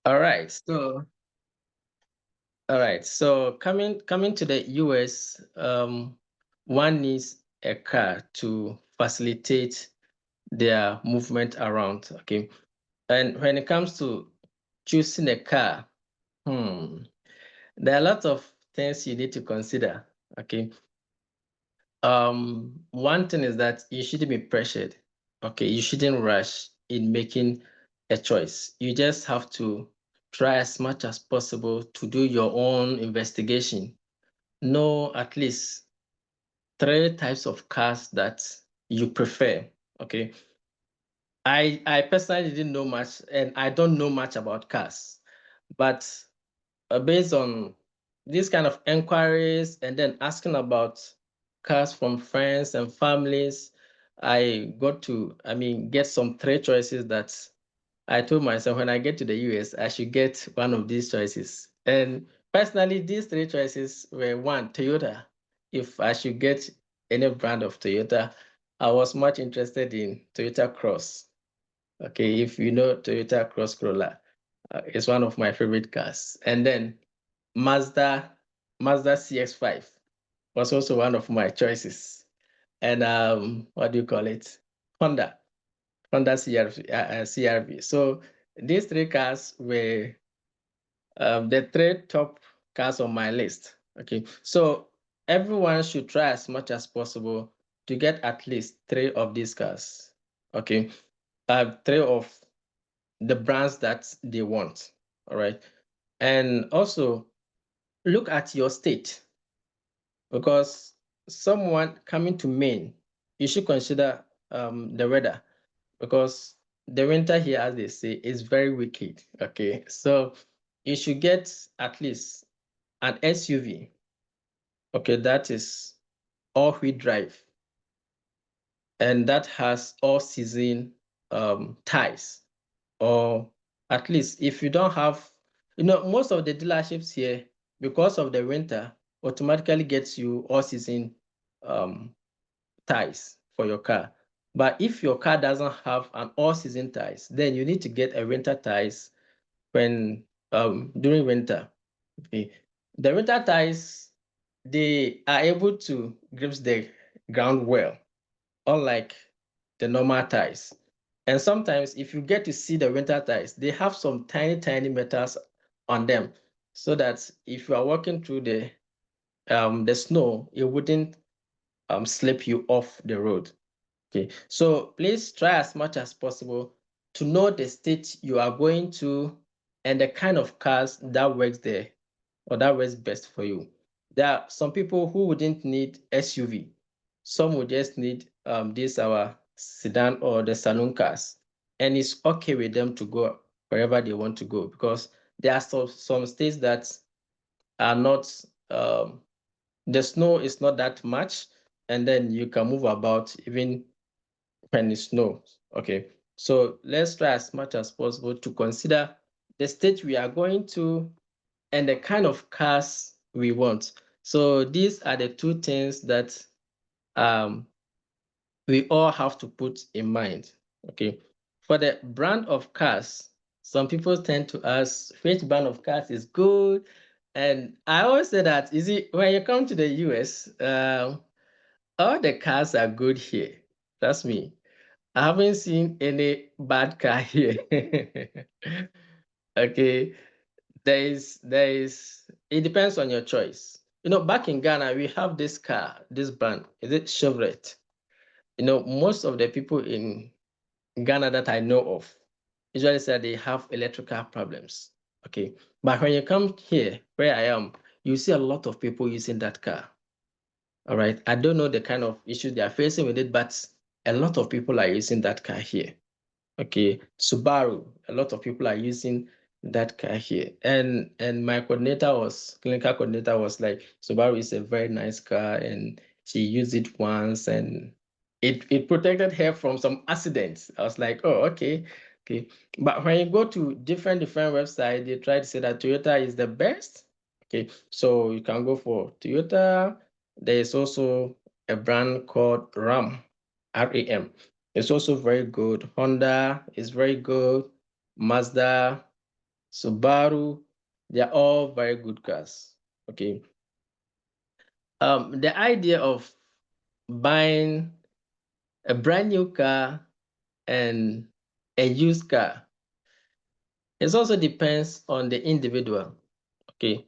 All right. So coming to the US, one needs a car to facilitate their movement around. Okay. And when it comes to choosing a car, there are lots of things you need to consider. Okay. One thing is that you shouldn't be pressured. Okay, you shouldn't rush in making a choice. You just have to try as much as possible to do your own investigation. Know at least three types of cars that you prefer. Okay. I personally didn't know much, and I don't know much about cars, but based on these kind of inquiries and then asking about cars from friends and families, I got to, get some three choices that I told myself when I get to the US, I should get one of these choices. And personally, these three choices were one, Toyota. If I should get any brand of Toyota, I was much interested in Toyota Cross. Okay, if you know Toyota Cross Corolla, it's one of my favorite cars. And then Mazda, Mazda CX-5 was also one of my choices. And what do you call it? Honda, Honda CRV. So these three cars were the three top cars on my list. Okay, so everyone should try as much as possible to get at least three of these cars. Okay, three of the brands that they want. All right, and also look at your state, because someone coming to Maine, you should consider the weather, because the winter here, as they say, is very wicked. Okay, so you should get at least an SUV. Okay, that is all-wheel drive, and that has all-season tires, or at least if you don't have, most of the dealerships here, because of the winter, automatically gets you all-season um, tires for your car. But if your car doesn't have an all-season tires, then you need to get a winter tires when during winter. Okay. The winter tires, they are able to grip the ground well, unlike the normal tires. And sometimes if you get to see the winter tires, they have some tiny, tiny metals on them, so that if you are walking through the snow, it wouldn't slip you off the road. Okay, so please try as much as possible to know the state you are going to and the kind of cars that works there, or that works best for you. There are some people who wouldn't need SUV. Some would just need this our sedan or the saloon cars, and it's okay with them to go wherever they want to go, because there are some states that are not the snow is not that much, and then you can move about even when it snows. Okay, so let's try as much as possible to consider the state we are going to and the kind of cars we want. So these are the two things that um, we all have to put in mind. Okay, for the brand of cars, some people tend to ask which brand of cars is good, and I always say that, you see, when you come to the US, all the cars are good here. Trust me. I haven't seen any bad car here. Okay, it depends on your choice. Back in Ghana, we have this car, this brand, is it Chevrolet? Most of the people in Ghana that I know of usually say they have electrical problems. Okay, but when you come here, where I am, you see a lot of people using that car. All right, I don't know the kind of issues they are facing with it, but a lot of people are using that car here. Okay, Subaru, a lot of people are using that car here. And my clinical coordinator was like, Subaru is a very nice car, and she used it once, and it protected her from some accidents. I was like, oh, okay. Okay. But when you go to different websites, they try to say that Toyota is the best. Okay, so you can go for Toyota. There is also a brand called RAM. It's also very good. Honda is very good. Mazda. Subaru, they're all very good cars. Okay. The idea of buying a brand new car and a used car, it also depends on the individual. Okay.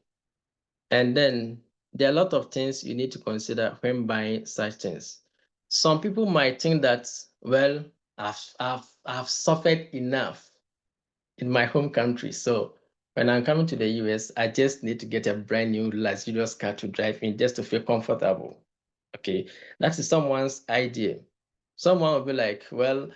And then there are a lot of things you need to consider when buying such things. Some people might think that, well, I've suffered enough in my home country. So when I'm coming to the US, I just need to get a brand new luxurious car to drive in just to feel comfortable. Okay, that is someone's idea. Someone will be like, well,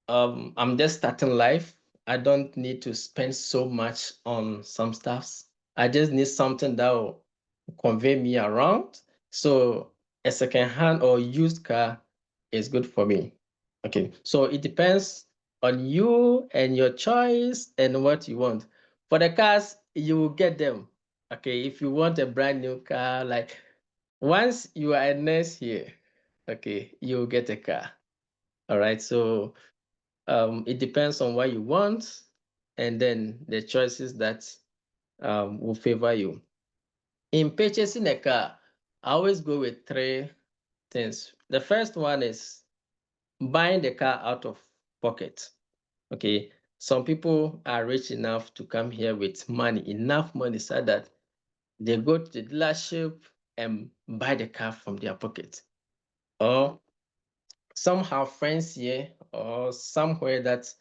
I'm just starting life. I don't need to spend so much on some stuffs. I just need something that will convey me around. So a second-hand or used car is good for me. Okay, so it depends on you and your choice and what you want. For the cars, you will get them. Okay, if you want a brand new car, like once you are a nurse here, okay, you'll get a car. All right, so it depends on what you want and then the choices that will favor you. In purchasing a car, I always go with three things. The first one is buying the car out of pocket. Okay, some people are rich enough to come here with money, enough money so that they go to the dealership and buy the car from their pocket. Or some have friends here or somewhere that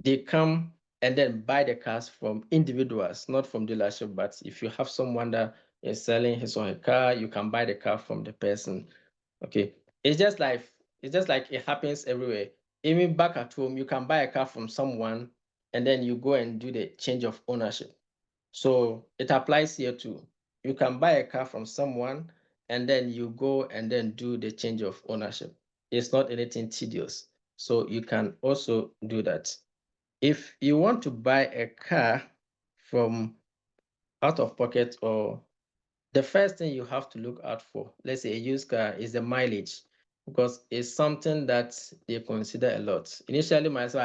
they come and then buy the cars from individuals, not from dealership. But if you have someone that is selling his or her car, you can buy the car from the person. Okay, it's just like it happens everywhere. Even back at home, you can buy a car from someone and then you go and do the change of ownership. So it applies here too. You can buy a car from someone and then you go and then do the change of ownership. It's not anything tedious. So you can also do that. If you want to buy a car from out of pocket, or the first thing you have to look out for, let's say a used car, is the mileage, because it's something that they consider a lot. Initially, myself,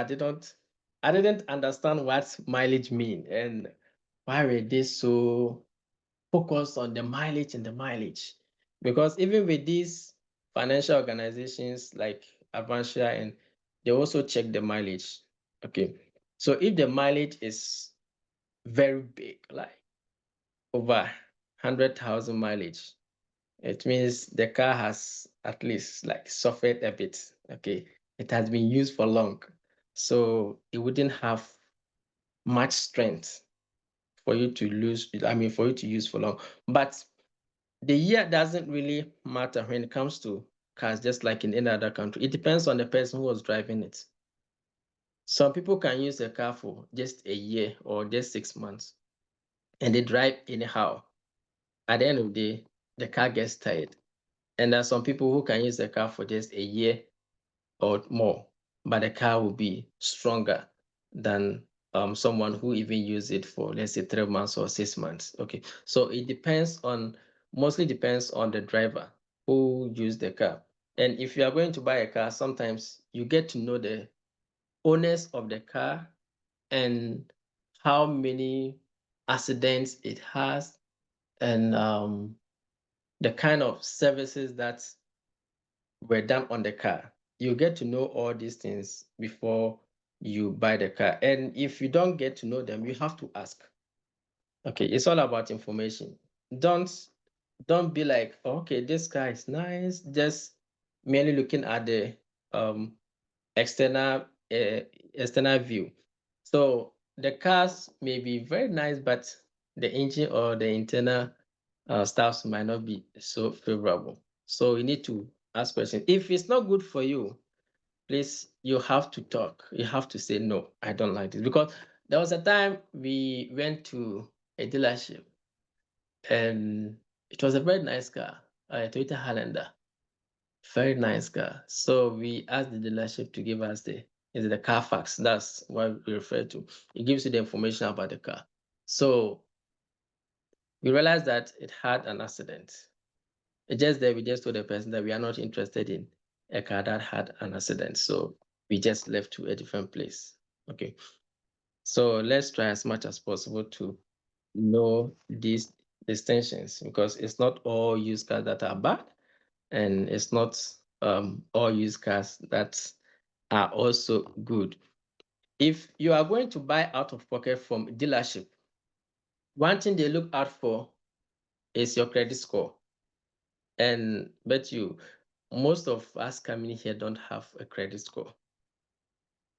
I didn't understand what mileage mean and why were they so focused on the mileage and the mileage. Because even with these financial organizations like Advancia, and they also check the mileage. Okay. So if the mileage is very big, like over 100,000 mileage, it means the car has at least like suffered a bit. Okay. It has been used for long. So it wouldn't have much strength for you to for you to use for long. But the year doesn't really matter when it comes to cars, just like in any other country. It depends on the person who was driving it. Some people can use a car for just a year or just 6 months and they drive anyhow. At the end of the day, the car gets tired. And there are some people who can use the car for just a year or more, but the car will be stronger than someone who even use it for, let's say, 3 months or 6 months. Okay, so it mostly depends on the driver who used the car. And if you are going to buy a car, sometimes you get to know the owners of the car and how many accidents it has, and the kind of services that were done on the car. You get to know all these things before you buy the car. And if you don't get to know them, you have to ask. Okay, it's all about information. Don't don't be like, okay, this car is nice, just merely looking at the um external uh, external view. So the cars may be very nice, but the engine or the internal stuffs might not be so favorable. So you need to ask questions. If it's not good for you, please, you have to talk. You have to say, no, I don't like this. Because there was a time we went to a dealership and it was a very nice car, a Toyota Highlander. Very nice car. So we asked the dealership to give us the Carfax. That's what we refer to. It gives you the information about the car. So we realized that it had an accident. It just that we just told the person that we are not interested in a car that had an accident. So we just left to a different place. Okay. So let's try as much as possible to know these distinctions, because it's not all used cars that are bad, and it's not all used cars that are also good. If you are going to buy out of pocket from dealership, one thing they look out for is your credit score. And bet you most of us coming here don't have a credit score.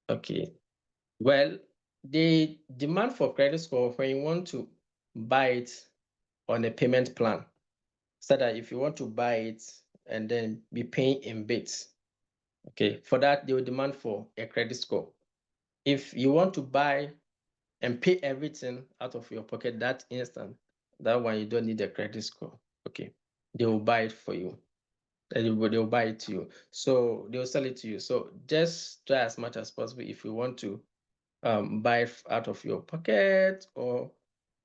Okay. Well, the demand for credit score when you want to buy it on a payment plan, so that if you want to buy it and then be paying in bits, okay, for that they will demand for a credit score. If you want to buy and pay everything out of your pocket that instant, that one you don't need a credit score. Okay, they will buy it for you. They'll buy it to you. So they'll sell it to you. So just try as much as possible if you want to buy it out of your pocket or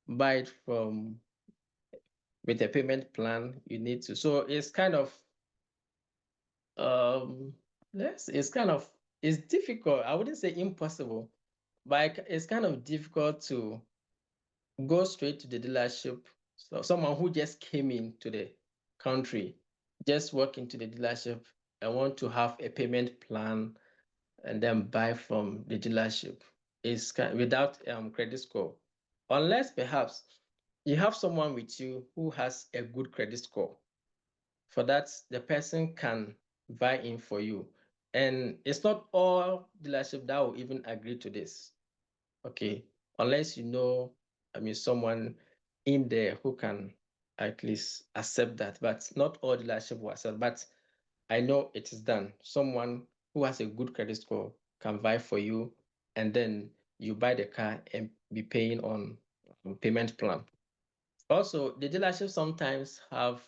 buy it from with a payment plan, you need to. So it's kind of yes, it's difficult. I wouldn't say impossible, but it's kind of difficult to go straight to the dealership. So someone who just came into the country, just walk into the dealership and want to have a payment plan and then buy from the dealership is without credit score, unless perhaps you have someone with you who has a good credit score. For that, the person can buy in for you, and it's not all dealership that will even agree to this. Okay, unless you know, I mean, someone in there who can at least accept that, but not all dealership will accept. But I know it is done. Someone who has a good credit score can buy for you, and then you buy the car and be paying on payment plan. Also, the dealership sometimes have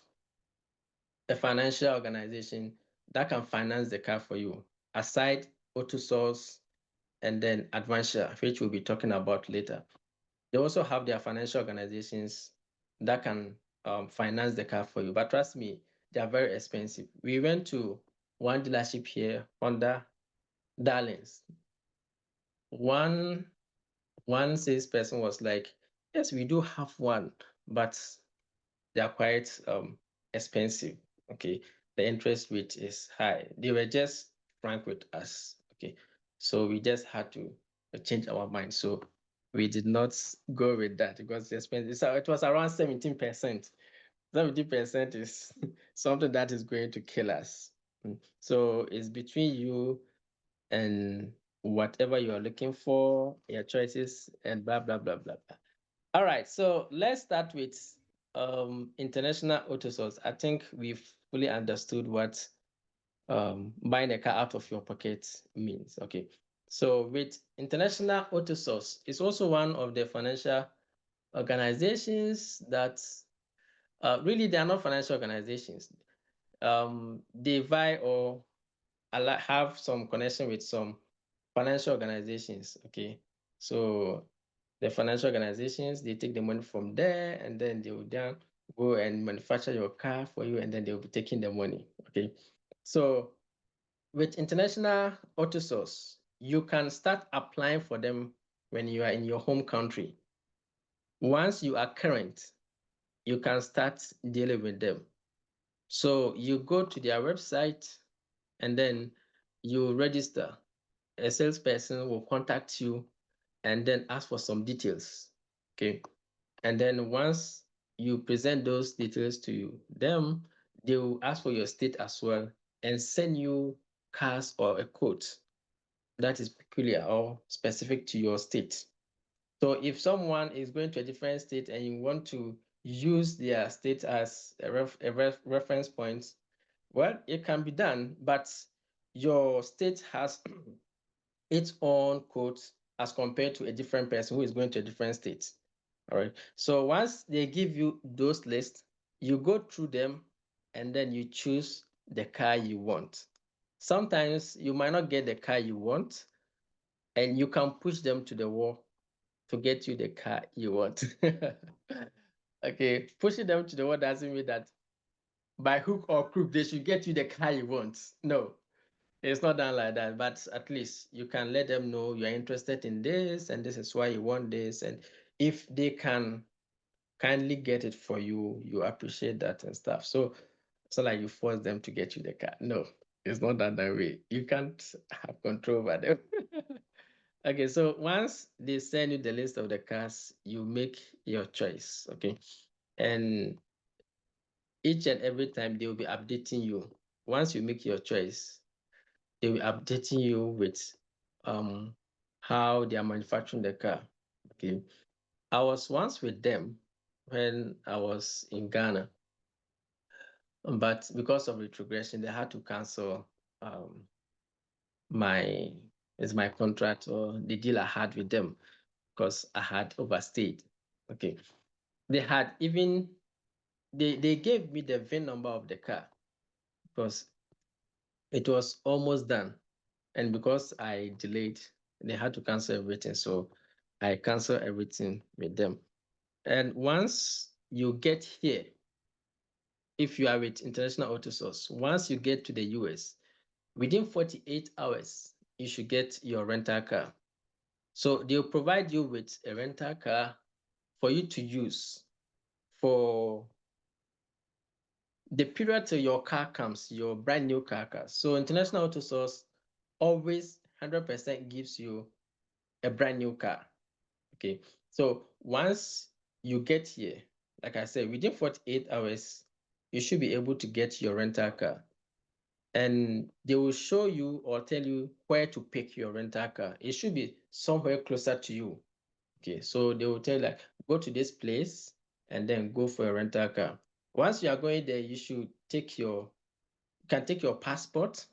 a financial organization that can finance the car for you, aside Autosource and then Advancia, which we'll be talking about later. They also have their financial organizations that can finance the car for you. But trust me, they are very expensive. We went to one dealership here, Honda Darlings. One one salesperson was like, "Yes, we do have one, but they are quite expensive. Okay, the interest rate is high." They were just frank with us. Okay, so we just had to change our mind. So we did not go with that because the expense. So it was around 17%. 70% is something that is going to kill us. So it's between you and whatever you are looking for, your choices, and blah blah blah blah blah. All right, so let's start with international auto source. I think we've fully understood what buying a car out of your pocket means. Okay, so with international auto source, it's also one of the financial organizations that really they are not financial organizations. They vie or have some connection with some financial organizations. Okay, so the financial organizations, they take the money from there and then they will then go and manufacture your car for you, and then they'll be taking the money. Okay, so with international auto source, you can start applying for them when you are in your home country. Once you are current, you can start dealing with them. So you go to their website and then you register. A salesperson will contact you and then ask for some details. Okay. And then once you present those details to them, they will ask for your state as well and send you cars or a quote that is peculiar or specific to your state. So if someone is going to a different state and you want to use their state as a reference point, well, it can be done, but your state has its own quotes as compared to a different person who is going to a different state. All right. So once they give you those lists, you go through them and then you choose the car you want. Sometimes you might not get the car you want, and you can push them to the wall to get you the car you want. Okay, pushing them to the wall doesn't mean that by hook or crook they should get you the car you want. No, It's not done like that, but at least you can let them know you're interested in this and this is why you want this. And if they can kindly get it for you, you appreciate that and stuff. So it's not like you force them to get you the car. No, it's not done that way. You can't have control over them. Okay, so once they send you the list of the cars, you make your choice. Okay. And each and every time they will be updating you. Once you make your choice, they will updating you with how they are manufacturing the car. Okay. I was once with them when I was in Ghana, but because of retrogression, they had to cancel um my my contract or the deal I had with them because I had overstayed. Okay. They had even they gave me the VIN number of the car because it was almost done. And because I delayed, they had to cancel everything. So I canceled everything with them. And once you get here, if you are with International Autosource, once you get to the US, within 48 hours, you should get your rental car. So they'll provide you with a rental car for you to use for the period till your car comes, your brand new car. So International Autosource always 100% gives you a brand new car. Okay, so once you get here, like I said, within 48 hours, you should be able to get your rental car. And they will show you or tell you where to pick your rental car. It should be somewhere closer to you. Okay, so they will tell you like, go to this place and then go for a rental car. Once you are going there, you should take you can take your passport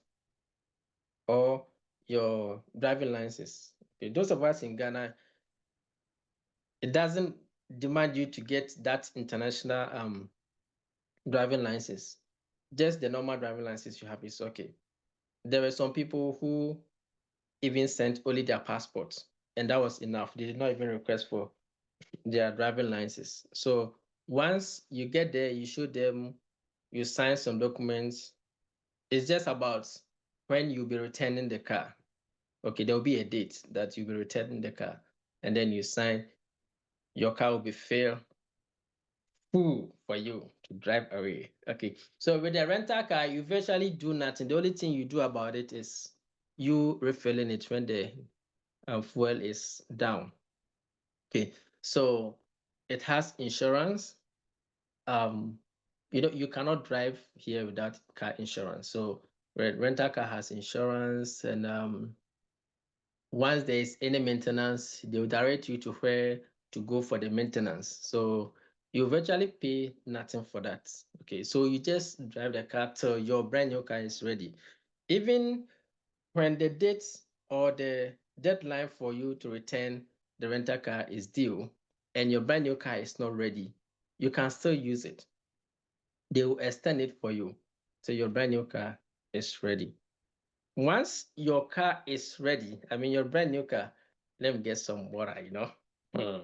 or your driving license. Okay, those of us in Ghana, it doesn't demand you to get that international driving license. Just the normal driving license you have is okay. There were some people who even sent only their passports, and that was enough. They did not even request for their driving license. So once you get there, you show them, you sign some documents. It's just about when you'll be returning the car. Okay, there will be a date that you'll be returning the car, and then you sign. Your car will be filled full for you to drive away. Okay, so with the rental car, you virtually do nothing. The only thing you do about it is you refilling it when the fuel is down. Okay, so it has insurance. Um, you cannot drive here without car insurance. So rental car has insurance, and once there is any maintenance, they will direct you to where to go for the maintenance. So you virtually pay nothing for that. Okay, so you just drive the car till your brand new car is ready. Even when the date or the deadline for you to return the rental car is due and your brand new car is not ready, you can still use it. They will extend it for you till your brand new car is ready. Once your car is ready, I mean your brand new car, let me get some water. Hmm.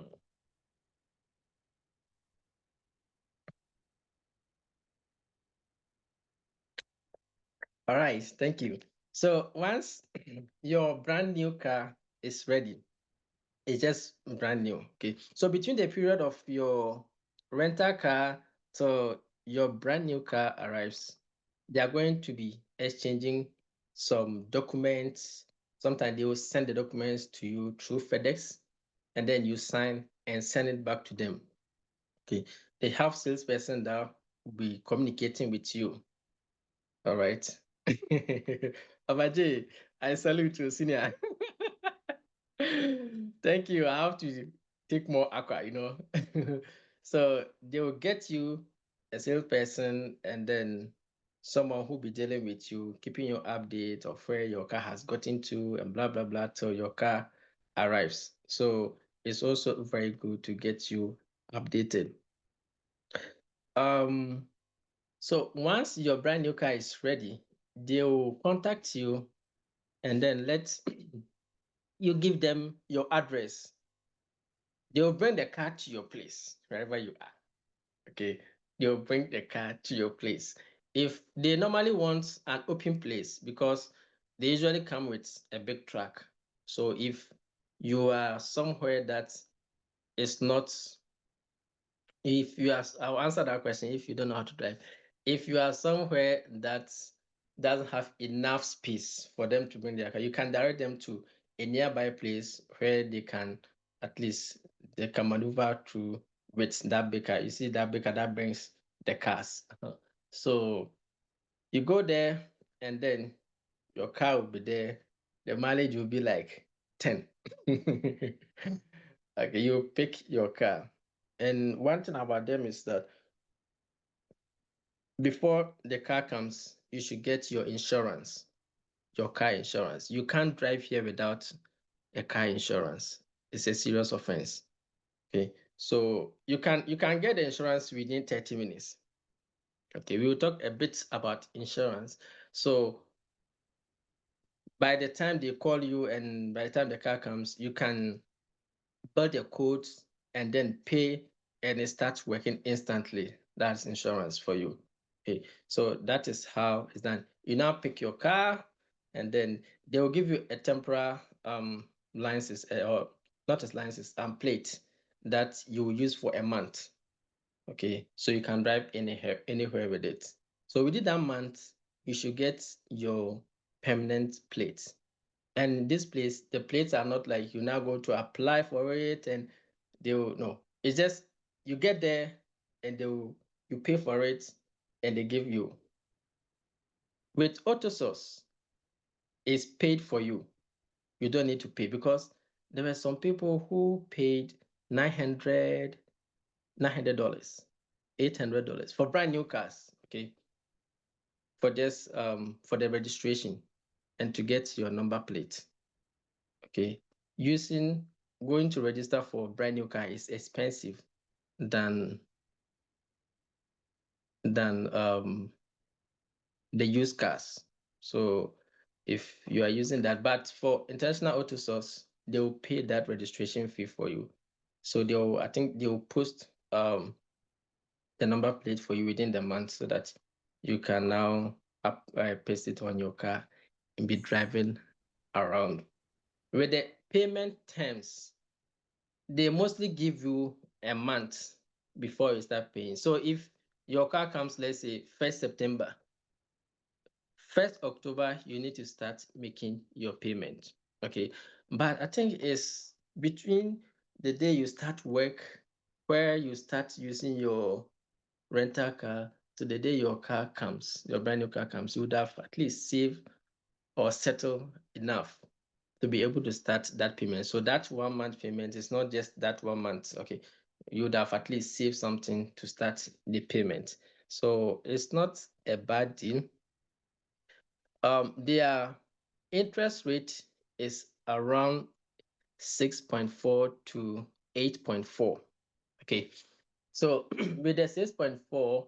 All right, thank you. So once your brand new car is ready, it's just brand new. Okay. So between the period of your rental car to your brand new car arrives, they are going to be exchanging some documents. Sometimes they will send the documents to you through FedEx, and then you sign and send it back to them. Okay. They have salesperson that will be communicating with you. All right. Abaji, I salute you, senior. Thank you. I have to take more aqua. So they will get you a salesperson and then someone who'll be dealing with you, keeping you update of where your car has gotten to and blah blah blah till your car arrives. So it's also very good to get you updated. Um, so once your brand new car is ready, they will contact you and then let you give them your address. They will bring the car to your place, wherever you are. Okay. They will bring the car to your place. If they normally want an open place, because they usually come with a big truck. So if you are somewhere that is not, if you are, I'll answer that question if you don't know how to drive. If you are somewhere that doesn't have enough space for them to bring their car, you can direct them to a nearby place where they can, at least they can maneuver through with that big car. You see that big car that brings the cars. So you go there and then your car will be there. The mileage will be like 10. Okay, you pick your car. And one thing about them is that before the car comes, you should get your insurance, your car insurance. You can't drive here without a car insurance. It's a serious offense. Okay, so you can get the insurance within 30 minutes. Okay, we will talk a bit about insurance. So by the time they call you and by the time the car comes, you can build your codes and then pay, and it starts working instantly. That's insurance for you. Okay, so that is how it's done. You now pick your car and then they will give you a temporary license, or not as license, plate that you will use for a month. Okay, so you can drive anywhere with it. So within that month, you should get your permanent plate. And this place, the plates are not like you now go to apply for it and they will, no. It's just you get there and you pay for it and they give you. With Autosource, it's paid for you. You don't need to pay, because there were some people who paid $900, $800 for brand new cars, okay, for just for the registration and to get your number plate. Okay, going to register for a brand new car is expensive than the used cars. So if you are using that, but for international auto source, they will pay that registration fee for you. So I think they will post the number plate for you within the month so that you can now paste it on your car and be driving around. With the payment terms, they mostly give you a month before you start paying. So if your car comes, let's say 1st September, 1st October, you need to start making your payment. Okay. But I think it's between the day you start work, where you start using your rental car, to the day your car comes, your brand new car comes, you would have at least saved or settled enough to be able to start that payment. So that 1 month payment is not just that 1 month. Okay, you would have at least saved something to start the payment. So it's not a bad deal. Their interest rate is around 6.4 to 8.4. Okay, so with the 6.4,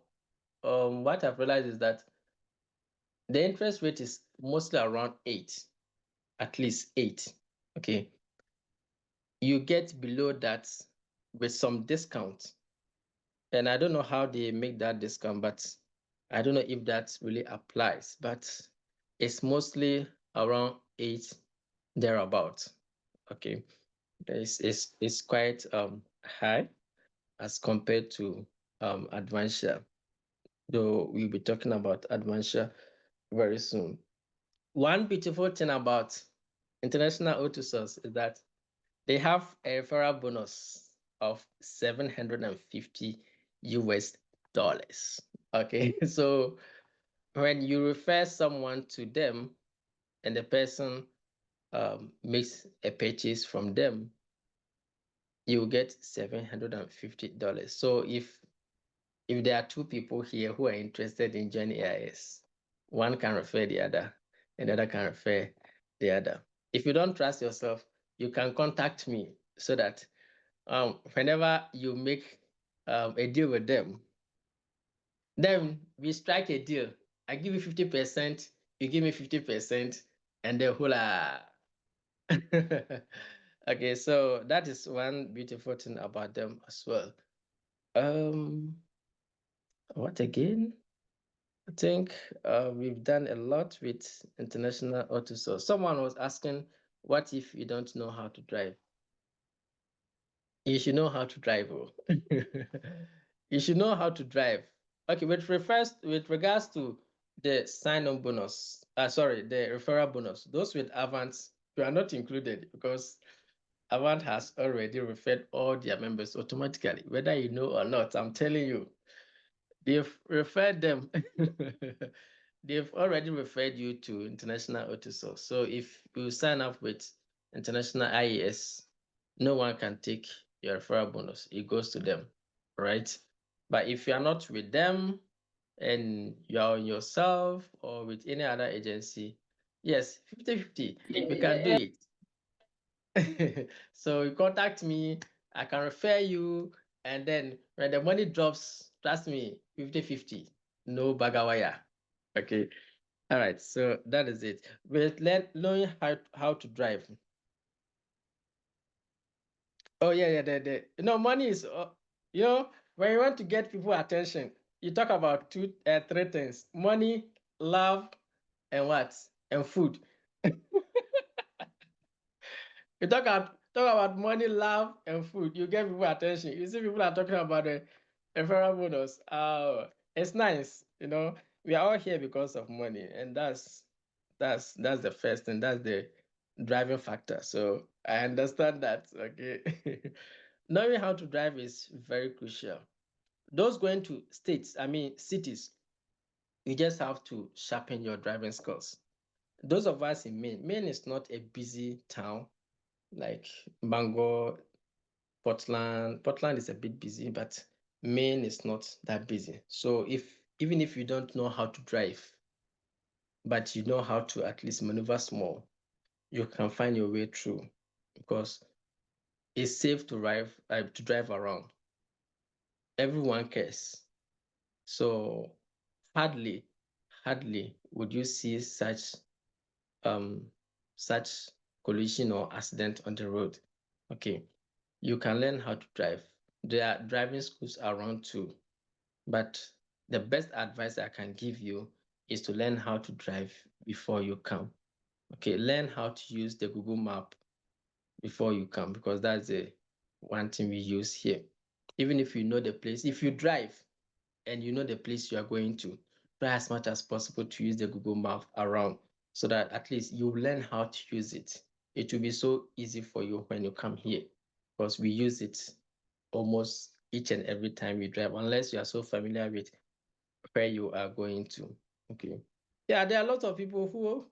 what I've realized is that the interest rate is mostly around 8, at least 8. Okay, you get below that with some discount. And I don't know how they make that discount, but I don't know if that really applies, but it's mostly around 8 thereabout. Okay. It's quite high as compared to Advancia, though we'll be talking about Advancia very soon. One beautiful thing about International Auto Source is that they have a referral bonus of 750 US dollars. Okay, so when you refer someone to them and the person makes a purchase from them, you get $750. So if there are two people here who are interested in joining AIS, one can refer the other, and the other can refer the other. If you don't trust yourself, you can contact me so that whenever you make a deal with them, then we strike a deal. I give you 50%, you give me 50%, and the whole okay, so that is one beautiful thing about them as well. What again? I think we've done a lot with international Autosource. Someone was asking, what if you don't know how to drive? You should know how to drive. Oh. You should know how to drive. Okay, with regards to the sign-on bonus, sorry, the referral bonus, those with Avant, you are not included because Avant has already referred all their members automatically, whether you know or not. I'm telling you, they've referred them. They've already referred you to International Autosource. So if you sign up with International IES, no one can take your referral bonus. It goes to them, right? But if you are not with them and you are on yourself or with any other agency, yes, 50-50, we can do it. So you contact me, I can refer you, and then when the money drops, trust me, 50-50, no bagawaya. Okay. All right. So that is it. But knowing how to drive. Oh yeah, yeah. Money is when you want to get people attention, you talk about three things: money, love, and what? And food. You talk about money, love, and food. You get people attention. You see, people are talking about the referral bonus. It's nice. We are all here because of money, and that's the first thing. That's the driving factor. So I understand that. Okay, knowing how to drive is very crucial. Those going to cities, you just have to sharpen your driving skills. Those of us in Maine is not a busy town like Bangor, Portland. Portland is a bit busy, but Maine is not that busy. So even if you don't know how to drive, but you know how to at least maneuver small, you can find your way through because it's safe to drive around. Everyone cares. So hardly, hardly would you see um such collision or accident on the road. Okay. You can learn how to drive. There are driving schools around too, but the best advice I can give you is to learn how to drive before you come. Okay, learn how to use the Google map before you come because that's the one thing we use here. Even if you know the place, if you drive and you know the place you are going to, try as much as possible to use the Google map around so that at least you learn how to use it. It will be so easy for you when you come here because we use it almost each and every time we drive, unless you are so familiar with where you are going to. Okay. Yeah, there are lots of people who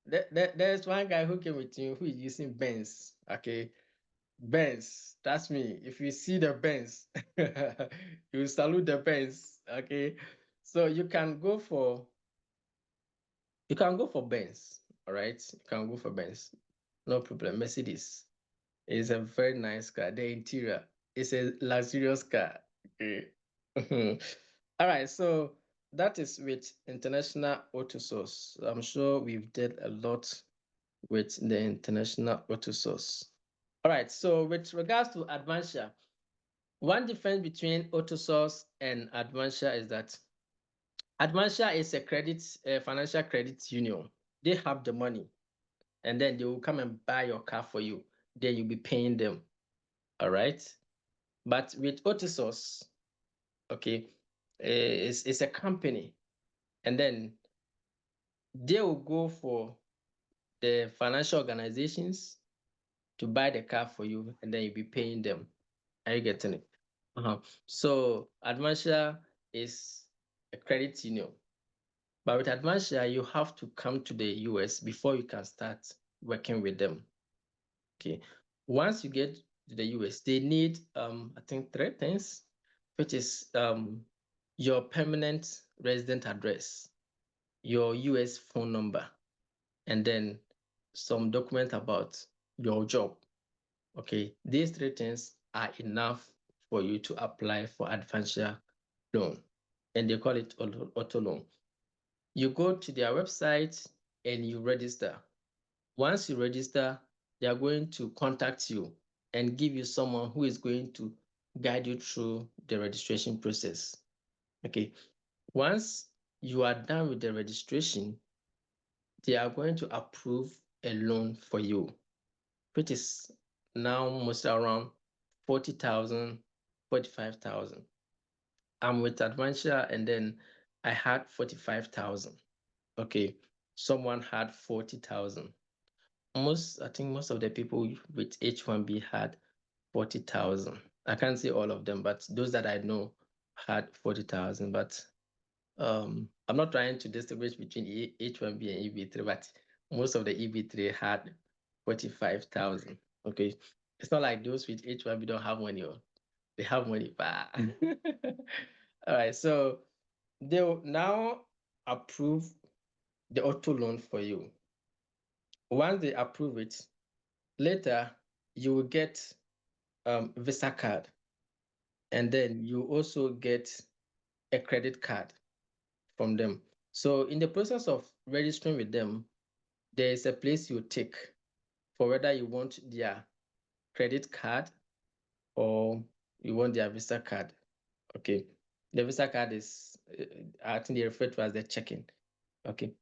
there's one guy who came with you who is using Benz. Okay. Benz. That's me. If you see the Benz, you salute the Benz. Okay. So you can go for Benz. All right. You can go for Benz. No problem. Mercedes. It's a very nice car. The interior is a luxurious car. Okay. All right, so that is with international auto source. I'm sure we've did a lot with the international auto source. All right, so with regards to Advancia, one difference between auto source and Advancia is that Advancia is a financial credit union. They have the money and then they will come and buy your car for you. Then you'll be paying them. All right. But with Autosource, okay, it's a company, and then they will go for the financial organizations to buy the car for you, and then you'll be paying them. Are you getting it? So Advancia is a credit union, but with Advancia, you have to come to the US before you can start working with them. Okay. Once you get to the US, they need I think three things, which is your permanent resident address, your US phone number, and then some document about your job. Okay, these three things are enough for you to apply for Advancia loan, and they call it auto loan. You go to their website and you register. Once you register, they are going to contact you and give you someone who is going to guide you through the registration process. Okay. Once you are done with the registration, they are going to approve a loan for you, which is now mostly around 40,000, 45,000. I'm with Advancia and then I had 45,000. Okay, someone had 40,000. I think most of the people with H1B had 40,000. I can't say all of them, but those that I know had 40,000. But I'm not trying to distinguish between H1B and EB3, but most of the EB3 had 45,000. Okay. It's not like those with H1B don't have money, or they have money. But all right, so they will now approve the auto loan for you. Once they approve it, later you will get Visa card, and then you also get a credit card from them. So in the process of registering with them, there is a place you take for whether you want their credit card or you want their Visa card. Okay. The Visa card is, I think they refer to as the check-in. Okay.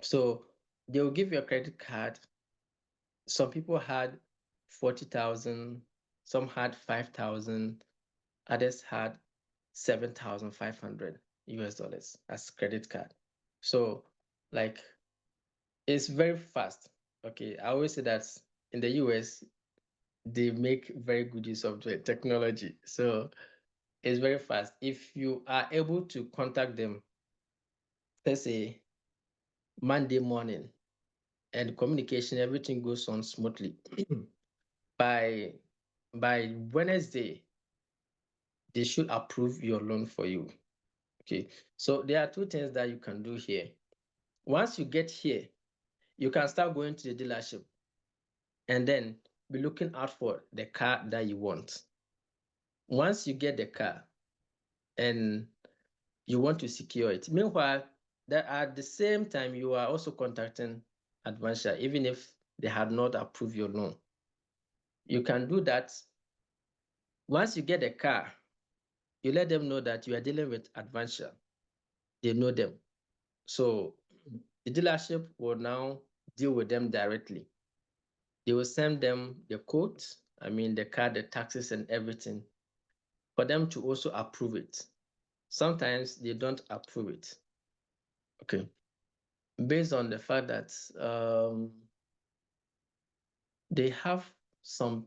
So they will give you a credit card. Some people had 40,000, some had 5,000, others had 7,500 US dollars as credit card. So like it's very fast. Okay. I always say that in the US, they make very good use of the technology. So it's very fast. If you are able to contact them, let's say Monday morning, and communication, everything goes on smoothly. by by Wednesday, they should approve your loan for you. Okay. So there are two things that you can do here. Once you get here, you can start going to the dealership and then be looking out for the car that you want. Once you get the car and you want to secure it, meanwhile, that at the same time, you are also contacting Advancia, even if they had not approved your loan. You can do that. Once you get the car, you let them know that you are dealing with Advancia. They know them. So the dealership will now deal with them directly. They will send them the quote, I mean, the car, the taxes, and everything for them to also approve it. Sometimes they don't approve it. Okay. Based on the fact that they have some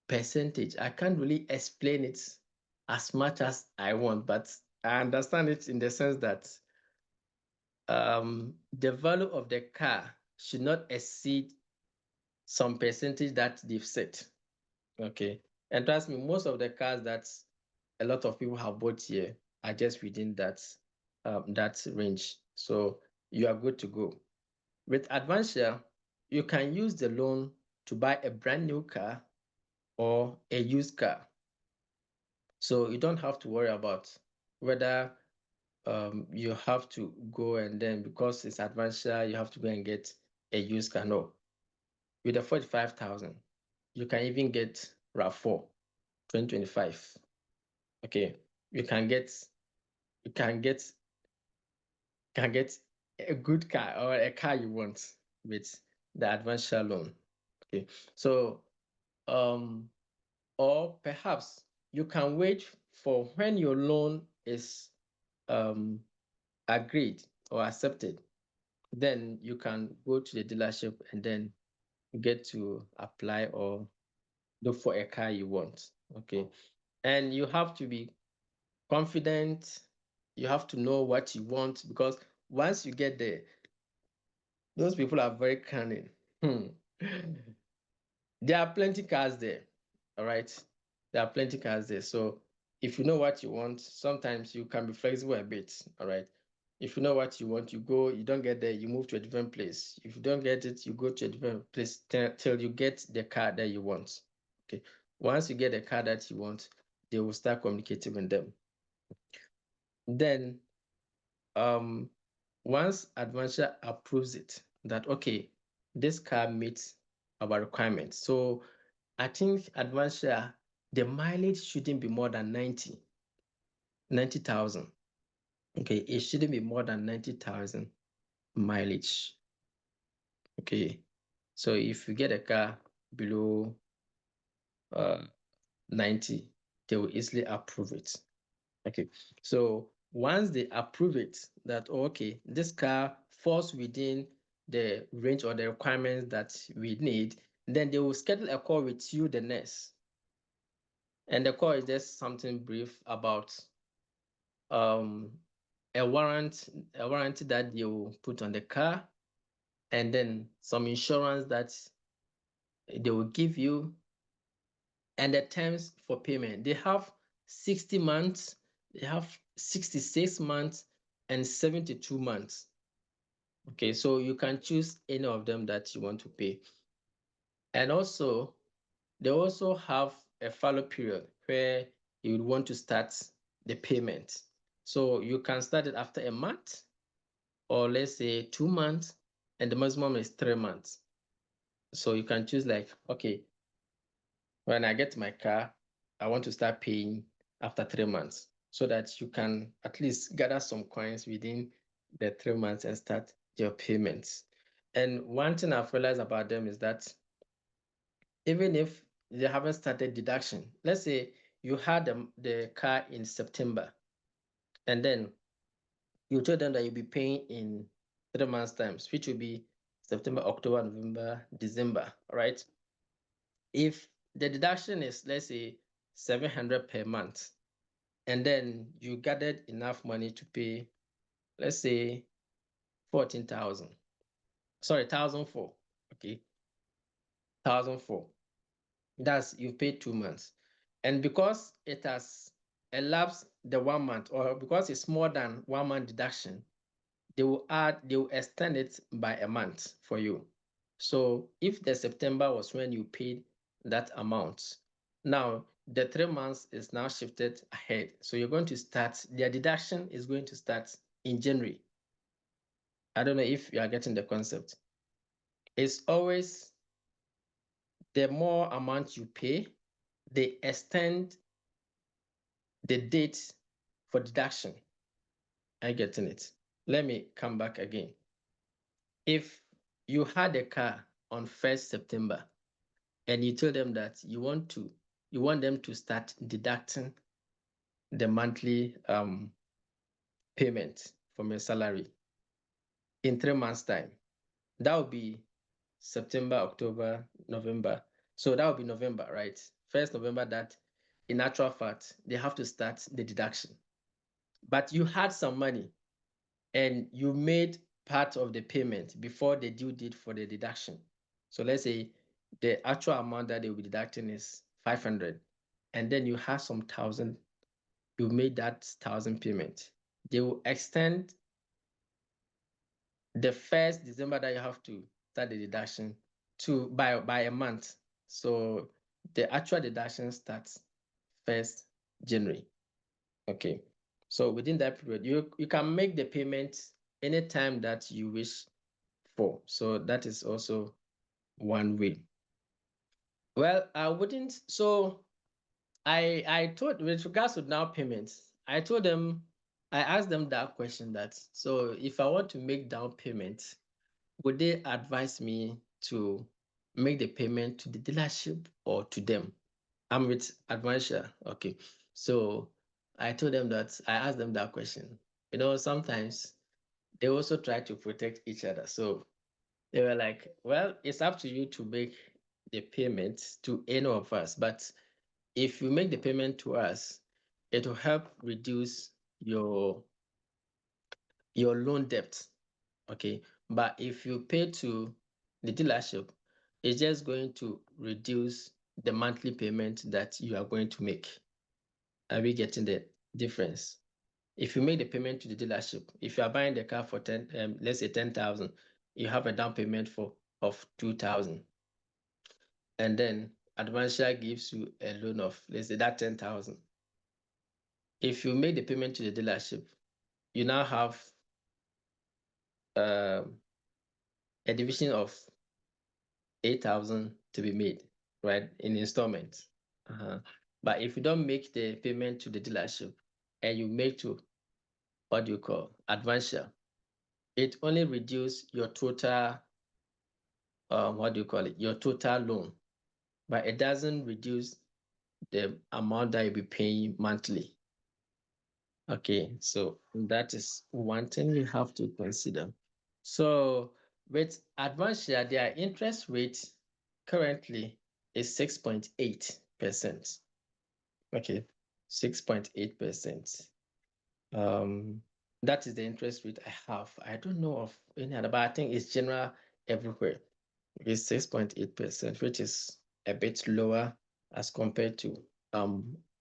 percentage. I can't really explain it as much as I want, but I understand it in the sense that the value of the car should not exceed some percentage that they've set. Okay. And trust me, most of the cars that a lot of people have bought here are just within that range. So you are good to go. With Advancia, you can use the loan to buy a brand new car or a used car. So you don't have to worry about whether you have to go and then because it's Advancia, you have to go and get a used car. No, with the 45,000, you can even get RAV4 2025. Okay, you can get you can get can get a good car or a car you want with the Advancia loan. Okay, so or perhaps you can wait for when your loan is agreed or accepted, then you can go to the dealership and then get to apply or look for a car you want. Okay. And you have to be confident. You have to know what you want because once you get there, those people are very cunning. Hmm. There are plenty cars there. All right. There are plenty cars there. So if you know what you want, sometimes you can be flexible a bit. All right. If you know what you want, you go, you don't get there, you move to a different place. If you don't get it, you go to a different place till you get the car that you want. Okay. Once you get the car that you want, they will start communicating with them. Then um once Advancia approves it, that okay, this car meets our requirements. So I think Advancia, the mileage shouldn't be more than 90,000. Okay, it shouldn't be more than 90,000 mileage. Okay, so if you get a car below 90, they will easily approve it. Okay, so once they approve it, that okay, this car falls within the range or the requirements that we need, then they will schedule a call with you, the nurse. And the call is just something brief about um a warranty that they will put on the car, and then some insurance that they will give you, and the terms for payment. They have 60 months, they have 66 months, and 72 months. Okay, so you can choose any of them that you want to pay. And also, they also have a fallow period where you would want to start the payment. So you can start it after a month, or let's say 2 months, and the maximum is 3 months. So you can choose like, okay, when I get my car, I want to start paying after 3 months, so that you can at least gather some coins within the 3 months and start your payments. And one thing I've realized about them is that even if they haven't started deduction, let's say you had the car in September, and then you told them that you'll be paying in 3 months' times, which will be September, October, November, December, right? If the deduction is, let's say, 700 per month, and then you gathered enough money to pay, let's say, 14,000, sorry, 1,004, okay, 1,004. That's you paid 2 months. And because it has elapsed the 1 month, or because it's more than 1 month deduction, they will extend it by a month for you. So if the September was when you paid that amount, now the 3 months is now shifted ahead. So you're going to start, their deduction is going to start in January. I don't know if you are getting the concept. It's always the more amount you pay, they extend the date for deduction. Are you getting it? Let me come back again. If you had a car on 1st September and you told them that you want them to start deducting the monthly payment from your salary in 3 months' time, that would be September, October, November. So that would be November, right? 1st November, that in actual fact, they have to start the deduction. But you had some money and you made part of the payment before the due date for the deduction. So let's say the actual amount that they will be deducting is 500, and then you have some thousand, you made that 1,000 payment. They will extend the 1st December that you have to start the deduction to by a month. So the actual deduction starts 1st January. Okay. So within that period, you can make the payment anytime that you wish for. So that is also one way. Well, I wouldn't. So I told, with regards to down payments, I asked them that question, that so if I want to make down payment, would they advise me to make the payment to the dealership or to them? I'm with Advancia. Okay. So I told them that I asked them that question. Sometimes they also try to protect each other. So they were like, well, it's up to you to make the payment to any of us. But if you make the payment to us, it will help reduce your loan debt. Okay. But if you pay to the dealership, it's just going to reduce the monthly payment that you are going to make. Are we getting the difference? If you make the payment to the dealership, if you are buying the car for let's say 10,000, you have a down payment of 2,000, and then Advancia gives you a loan of, let's say, that 10,000. If you make the payment to the dealership, you now have um, a division of 8,000 to be made, right, in installments. But if you don't make the payment to the dealership and you make to what do you call Advancia. It only reduce your total, what do you call it, your total loan, but it doesn't reduce the amount that you'll be paying monthly. Okay, so that is one thing you have to consider. So with Advancia, their interest rate currently is 6.8%. Okay, 6.8%. That is the interest rate I have. I don't know of any other, but I think it's general everywhere. It's 6.8%, which is a bit lower as compared to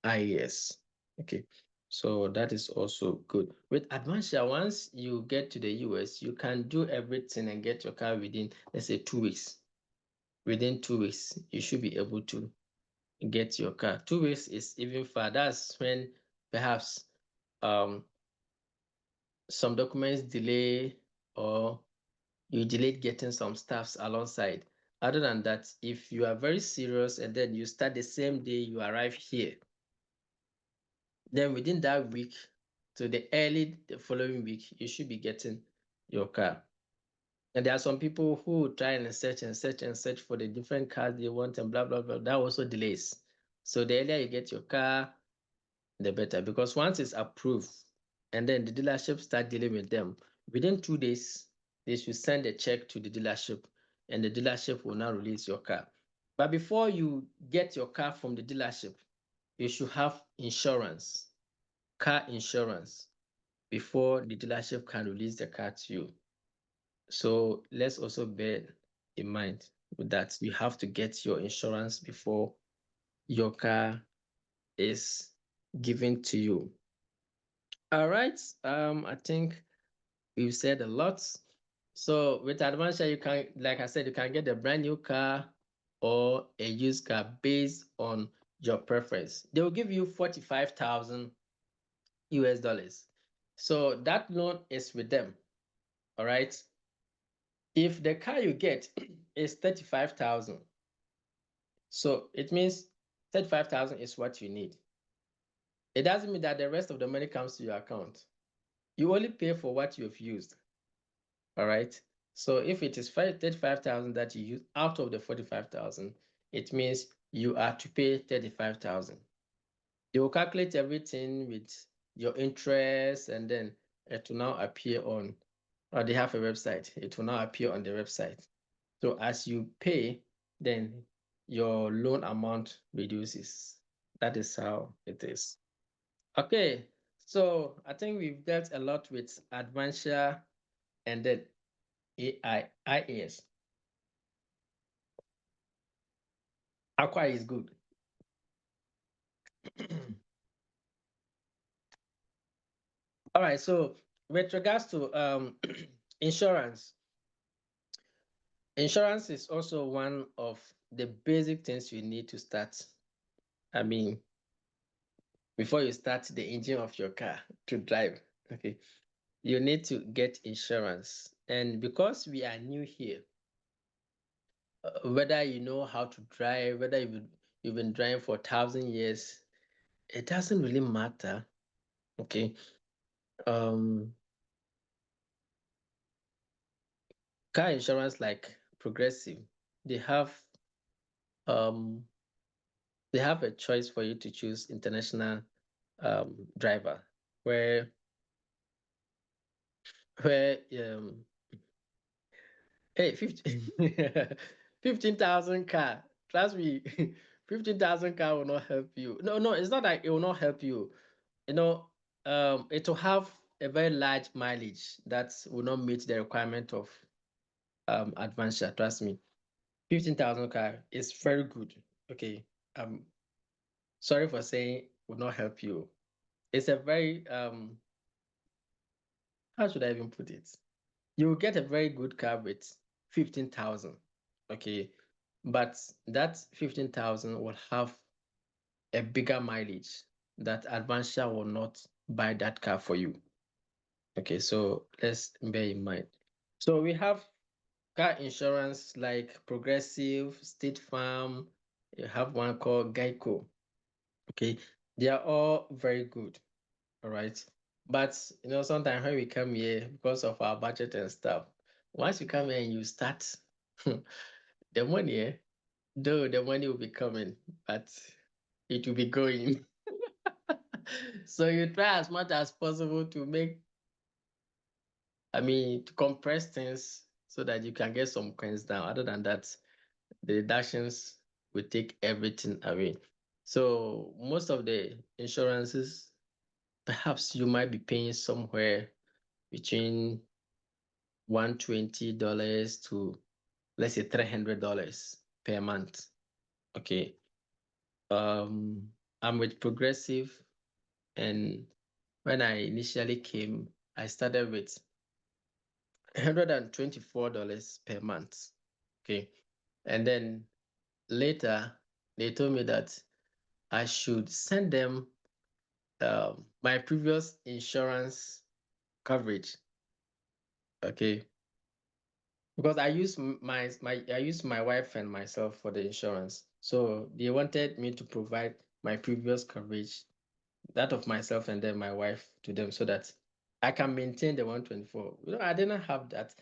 IAS. Okay, so that is also good. With Advancia, once you get to the US, you can do everything and get your car within, let's say, 2 weeks. Within 2 weeks, you should be able to get your car. 2 weeks is even far. That's when perhaps some documents delay or you delayed getting some stuffs alongside. Other than that, if you are very serious and then you start the same day you arrive here, then within that week to the following week, you should be getting your car. And there are some people who try and search and search and search for the different cars they want and blah, blah, blah. That also delays. So the earlier you get your car, the better. Because once it's approved and then the dealership start dealing with them, within 2 days, they should send a check to the dealership and the dealership will now release your car. But before you get your car from the dealership, you should have insurance, car insurance, before the dealership can release the car to you. So let's also bear in mind that you have to get your insurance before your car is given to you. All right. I think we've said a lot. So with Advancia, you can, like I said, you can get a brand new car or a used car based on your preference. They will give you 45,000 US dollars. So that loan is with them. All right. If the car you get is 35,000, so it means 35,000 is what you need. It doesn't mean that the rest of the money comes to your account. You only pay for what you've used. All right. So if it is 35,000 that you use out of the 45,000, it means you are to pay 35,000. They will calculate everything with your interest and then it will now appear on, or they have a website. It will now appear on the website. So as you pay, then your loan amount reduces. That is how it is. Okay. So I think we've dealt a lot with Advancia and then IAS. Aqua is good. All right. So with regards to insurance, insurance is also one of the basic things you need to start. I mean, before you start the engine of your car to drive, okay, you need to get insurance. And because we are new here, whether you know how to drive, whether you've been driving for 1,000 years, it doesn't really matter. Okay. Um, Car insurance like Progressive, they have um they have a choice for you to choose international driver where where hey 15,000 car, trust me. 15,000 car will not help you. No, it's not like it will not help you. You know, it will have a very large mileage that will not meet the requirement of Advancia, trust me. 15,000 car is very good. Okay. Sorry for saying would not help you. It's a very how should I even put it? You will get a very good car with 15,000. Okay. But that 15,000 will have a bigger mileage that Advancia will not buy that car for you. Okay, so let's bear in mind. So we have car insurance like Progressive, State Farm, you have one called Geico. Okay, they are all very good. All right. But sometimes when we come here because of our budget and stuff, once you come here and you start, the money, though the money will be coming, but it will be going. So you try as much as possible to to compress things so that you can get some coins down. Other than that, the deductions will take everything away. So most of the insurances, perhaps you might be paying somewhere between $120 to, let's say, $300 per month. Okay. I'm with Progressive, and when I initially came, I started with $124 per month. Okay. And then later, they told me that I should send them my previous insurance coverage. Okay. Because I use I use my wife and myself for the insurance. So they wanted me to provide my previous coverage, that of myself and then my wife, to them so that I can maintain the 124. I didn't have that.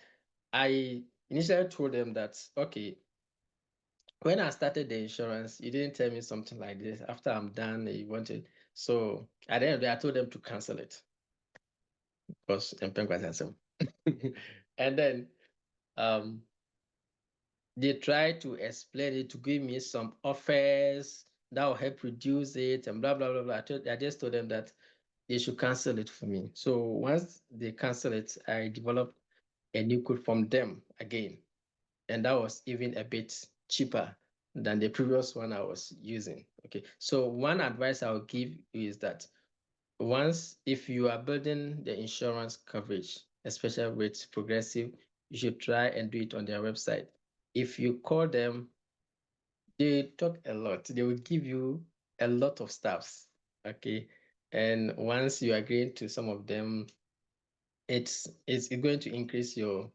I initially told them that, okay, when I started the insurance, you didn't tell me something like this. After I'm done, you wanted. So at the end of the day, I told them to cancel it because I'm paying quite handsome. And then um, they tried to explain it, to give me some offers that will help reduce it and blah, blah, blah, blah. I just told them that they should cancel it for me. So once they cancel it, I developed a new code from them again. And that was even a bit cheaper than the previous one I was using. Okay. So one advice I'll give you is that once, if you are building the insurance coverage, especially with Progressive, you should try and do it on their website. If you call them, they talk a lot. They will give you a lot of stuffs. Okay. And once you agree to some of them, it's going to increase your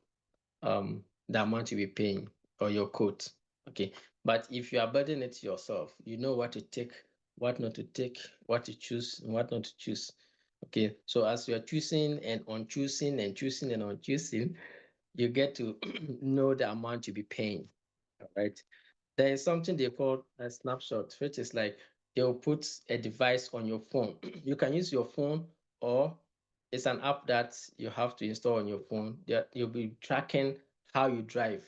the amount you'll be paying or your quote. Okay. But if you are building it yourself, you know what to take, what not to take, what to choose, and what not to choose. Okay. So as you are choosing and unchoosing and choosing and unchoosing, you get to know the amount you'll be paying. All right. There is something they call a snapshot, which is like they'll put a device on your phone. You can use your phone, or it's an app that you have to install on your phone. You'll be tracking how you drive,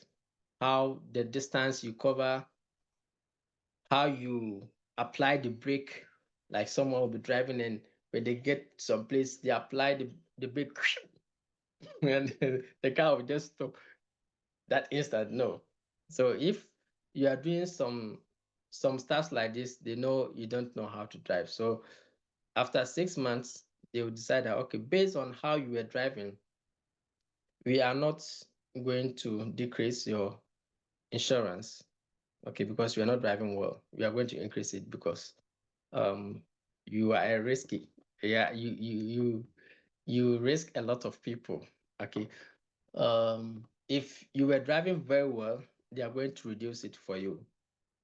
how the distance you cover, how you apply the brake. Like someone will be driving, and when they get someplace, they apply the brake and the car will just stop that instant. No. So if you are doing some stuff like this, they know you don't know how to drive. So after 6 months, they will decide that, okay, based on how you were driving, we are not going to decrease your insurance, okay, because you are not driving well. We are going to increase it because you are a risky. Yeah, you risk a lot of people. Okay. If you were driving very well, they are going to reduce it for you.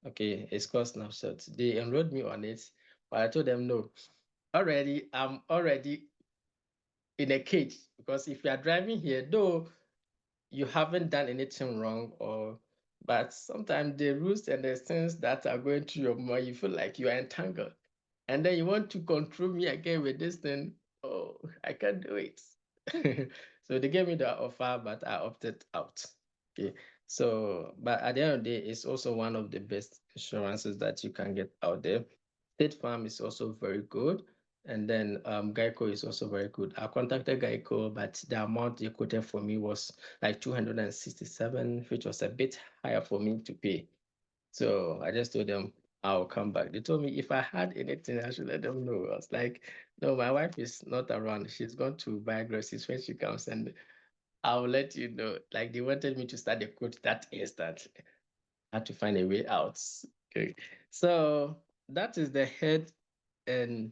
Okay, it's called snapshot. They enrolled me on it, but I told them no. I'm already in a cage, because if you are driving here, though you haven't done anything wrong, but sometimes the rules and the things that are going through your mind, you feel like you are entangled. And then you want to control me again with this thing. Oh, I can't do it. So they gave me the offer, but I opted out. Okay. So, but at the end of the day, it's also one of the best insurances that you can get out there. State Farm is also very good. And then Geico is also very good. I contacted Geico, but the amount they quoted for me was like 267, which was a bit higher for me to pay. So I just told them I'll come back. They told me if I had anything, I should let them know. I was like, no, my wife is not around. She's going to buy groceries when she comes, and I'll let you know. Like, they wanted me to start the quote that instant. I had to find a way out. Okay. So that is and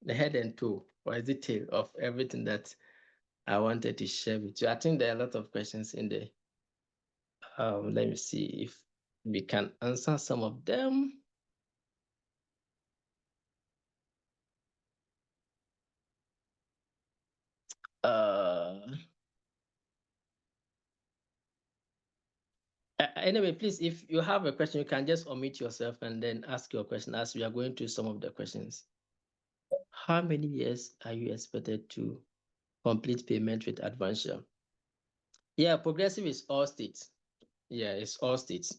the head and toe, or is it tail, of everything that I wanted to share with you. I think there are a lot of questions in there. Let me see if we can answer some of them. Anyway, please, if you have a question, you can just unmute yourself and then ask your question as we are going through some of the questions. How many years are you expected to complete payment with Advancia? Yeah, progressive is all states. Yeah, it's all states.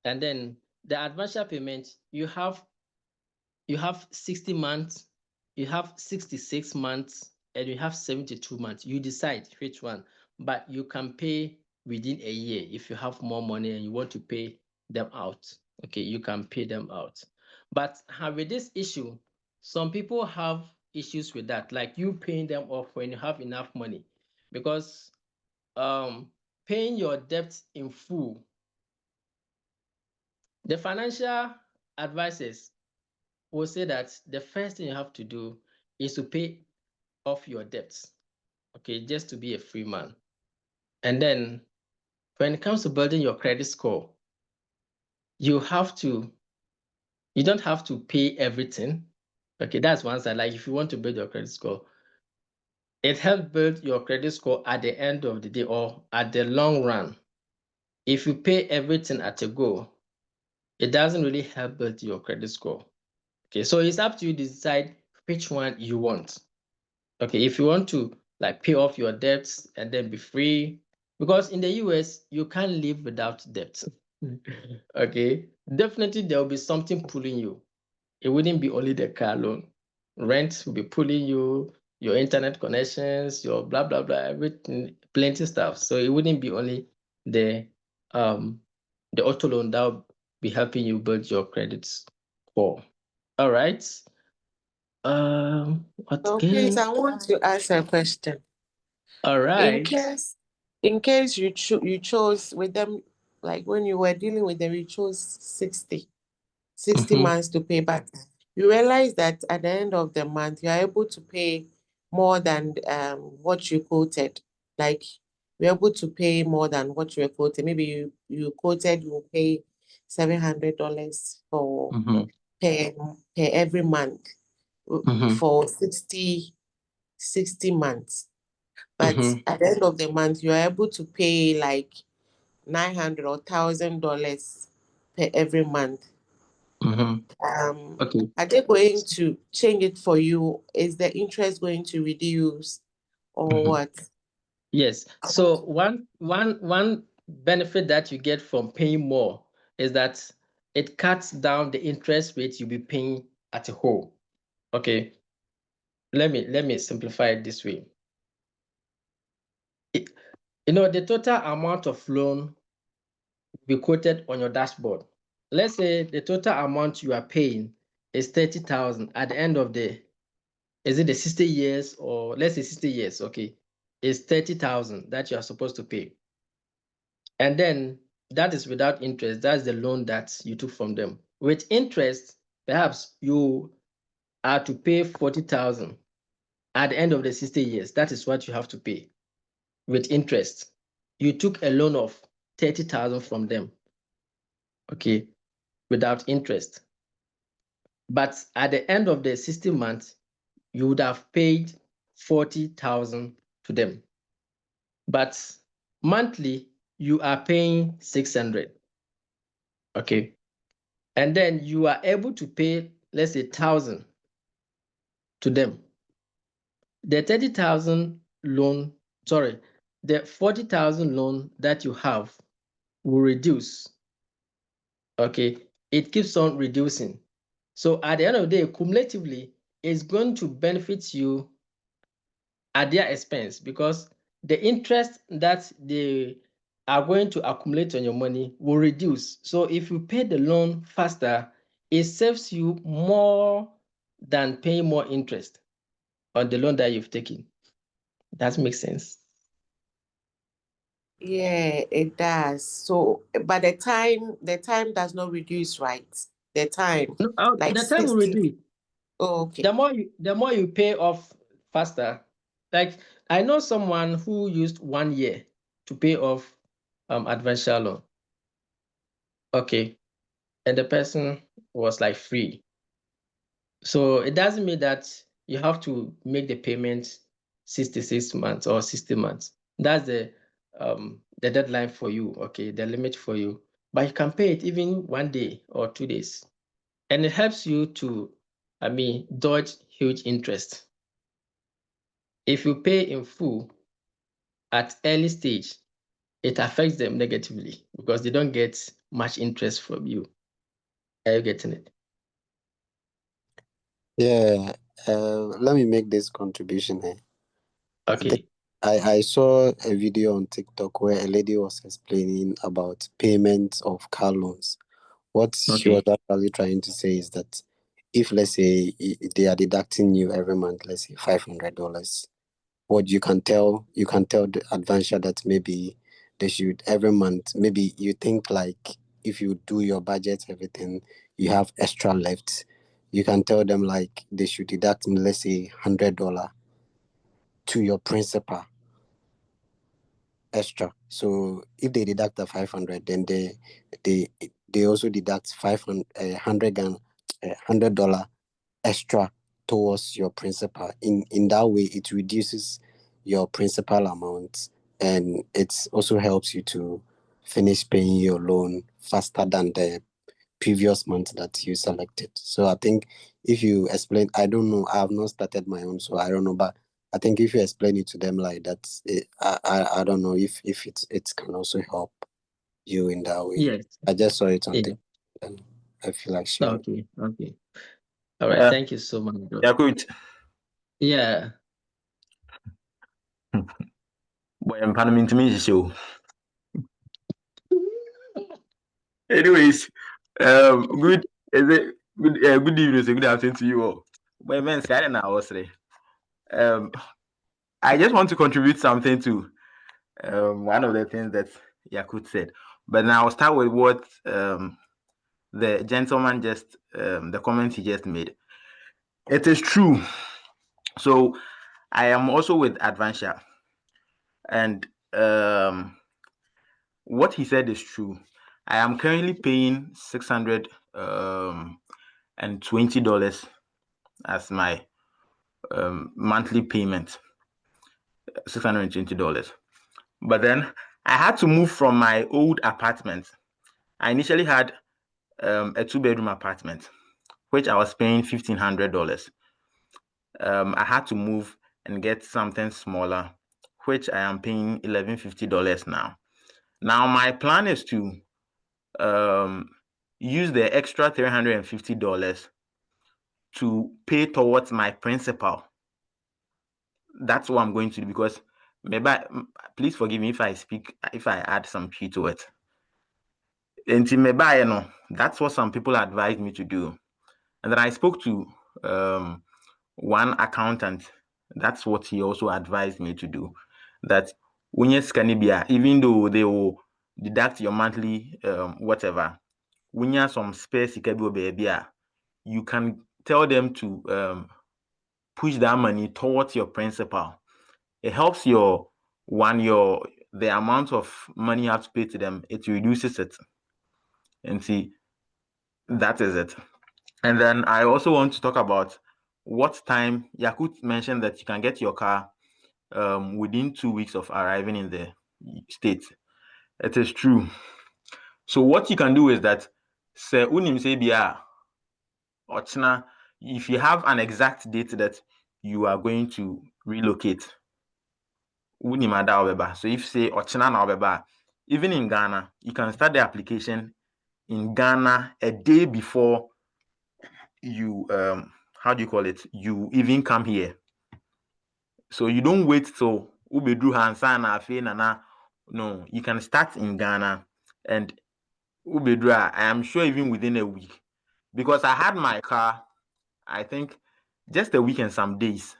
And then the Advancia payment, you have 60 months, you have 66 months, and you have 72 months. You decide which one, but you can pay within a year if you have more money and you want to pay them out. Okay, you can pay them out. But with this issue, some people have issues with that, like you paying them off when you have enough money, because paying your debt in full, the financial advisors will say that the first thing you have to do is to pay off your debts, okay, just to be a free man. And then when it comes to building your credit score, you don't have to pay everything. Okay, that's one side. Like if you want to build your credit score, it helps build your credit score at the end of the day or at the long run. If you pay everything at a go, it doesn't really help build your credit score. Okay, so it's up to you to decide which one you want. Okay, if you want to like pay off your debts and then be free, because in the US, you can't live without debt. Okay, definitely there will be something pulling you. It wouldn't be only the car loan. Rent will be pulling you, your internet connections, your blah, blah, blah, everything, plenty stuff. So it wouldn't be only the auto loan that will be helping you build your credit score. All right. What So please, I want to ask a question. All right. In case you chose with them, like when you were dealing with them, you chose 60 months to pay back. You realize that at the end of the month, you are able to pay more than what you quoted. Like you're able to pay more than what you were quoted. Maybe you quoted you will pay $700 for per every month for 60 months. But at the end of the month, you are able to pay like $900 or $1,000 per every month. Okay. Are they going to change it for you? Is the interest going to reduce or what? Yes. So one benefit that you get from paying more is that it cuts down the interest rate you'll be paying at a whole. Okay. Let me simplify it this way. The total amount of loan will be quoted on your dashboard. Let's say the total amount you are paying is 30,000 at the end of is it the 60 years, or let's say 60 years, okay, it's 30,000 that you are supposed to pay. And then that is without interest. That's the loan that you took from them. With interest, perhaps you are to pay 40,000 at the end of the 60 years. That is what you have to pay with interest. You took a loan of 30,000 from them, okay, without interest. But at the end of the 60 months, you would have paid 40,000 to them. But monthly, you are paying 600. Okay. And then you are able to pay, let's say, 1,000 to them. The 30,000 loan, sorry, the 40,000 loan that you have will reduce. Okay. It keeps on reducing. So at the end of the day, cumulatively, it's going to benefit you at their expense, because the interest that they are going to accumulate on your money will reduce. So if you pay the loan faster, it saves you more than paying more interest on the loan that you've taken. That makes sense. Yeah, it does. So, but the time does not reduce, right? The time, No, like the time will 60. reduce. Oh, okay. The more you pay off faster. Like I know someone who used 1 year to pay off Advancial loan. Okay. And the person was like free. So it doesn't mean that you have to make the payment 66 months or 60 months. That's the deadline for you, okay, the limit for you. But you can pay it even 1 day or 2 days. And it helps you to, dodge huge interest. If you pay in full at early stage, it affects them negatively because they don't get much interest from you. Are you getting it? Yeah. Let me make this contribution here. Okay. I saw a video on TikTok where a lady was explaining about payment of car loans. What she was actually trying to say is that if, let's say, they are deducting you every month, let's say $500, what you can tell the Advancia that maybe they should every month, maybe you think like if you do your budget, everything, you have extra left, you can tell them like they should deduct, let's say $100 to your principal extra. So if they deduct the 500, then they also deduct $100 extra towards your principal. In that way, it reduces your principal amount, and it also helps you to finish paying your loan faster than the previous month that you selected. So I think if you explain, I don't know, I have not started my own, so I don't know, but I think if you explain it to them like that, I don't know if it can also help you in that way. Yes. I just saw it on Yeah. TikTok, and I feel like sharing. Okay. All right. Thank you so much, bro. Yeah, good. Yeah. Boy, I'm planning to meet you. Anyways, good. Is it good? Good evening, so good afternoon to you all. Boy, man, Sky now was today. I just want to contribute something to one of the things that Yakut said, but now I'll start with what the gentleman just the comment he just made. It is true. So I am also with Advancia, and what he said is true. I am currently paying $620 as my monthly payment. $620. But then I had to move from my old apartment. I initially had a 2-bedroom apartment, which I was paying $1,500. I had to move and get something smaller, which I am paying $1,150 now. Now my plan is to use the extra $350 to pay towards my principal. That's what I'm going to do, because maybe please forgive me if I add some P to it. And that's what some people advised me to do. And then I spoke to one accountant. That's what he also advised me to do. That when you scan it, even though they will deduct your monthly whatever, when you have some space, you can tell them to push that money towards your principal. It helps the amount of money you have to pay to them, it reduces it. And see, that is it. And then I also want to talk about what time. Yakut mentioned that you can get your car within 2 weeks of arriving in the state. It is true. So what you can do is that if you have an exact date that you are going to relocate, so if say even in Ghana, you can start the application in Ghana a day before you you even come here. So you don't wait till ubedru hansana nana. No, you can start in Ghana, and ubedru, I am sure even within a week, because I had my car, I think just a week and some days.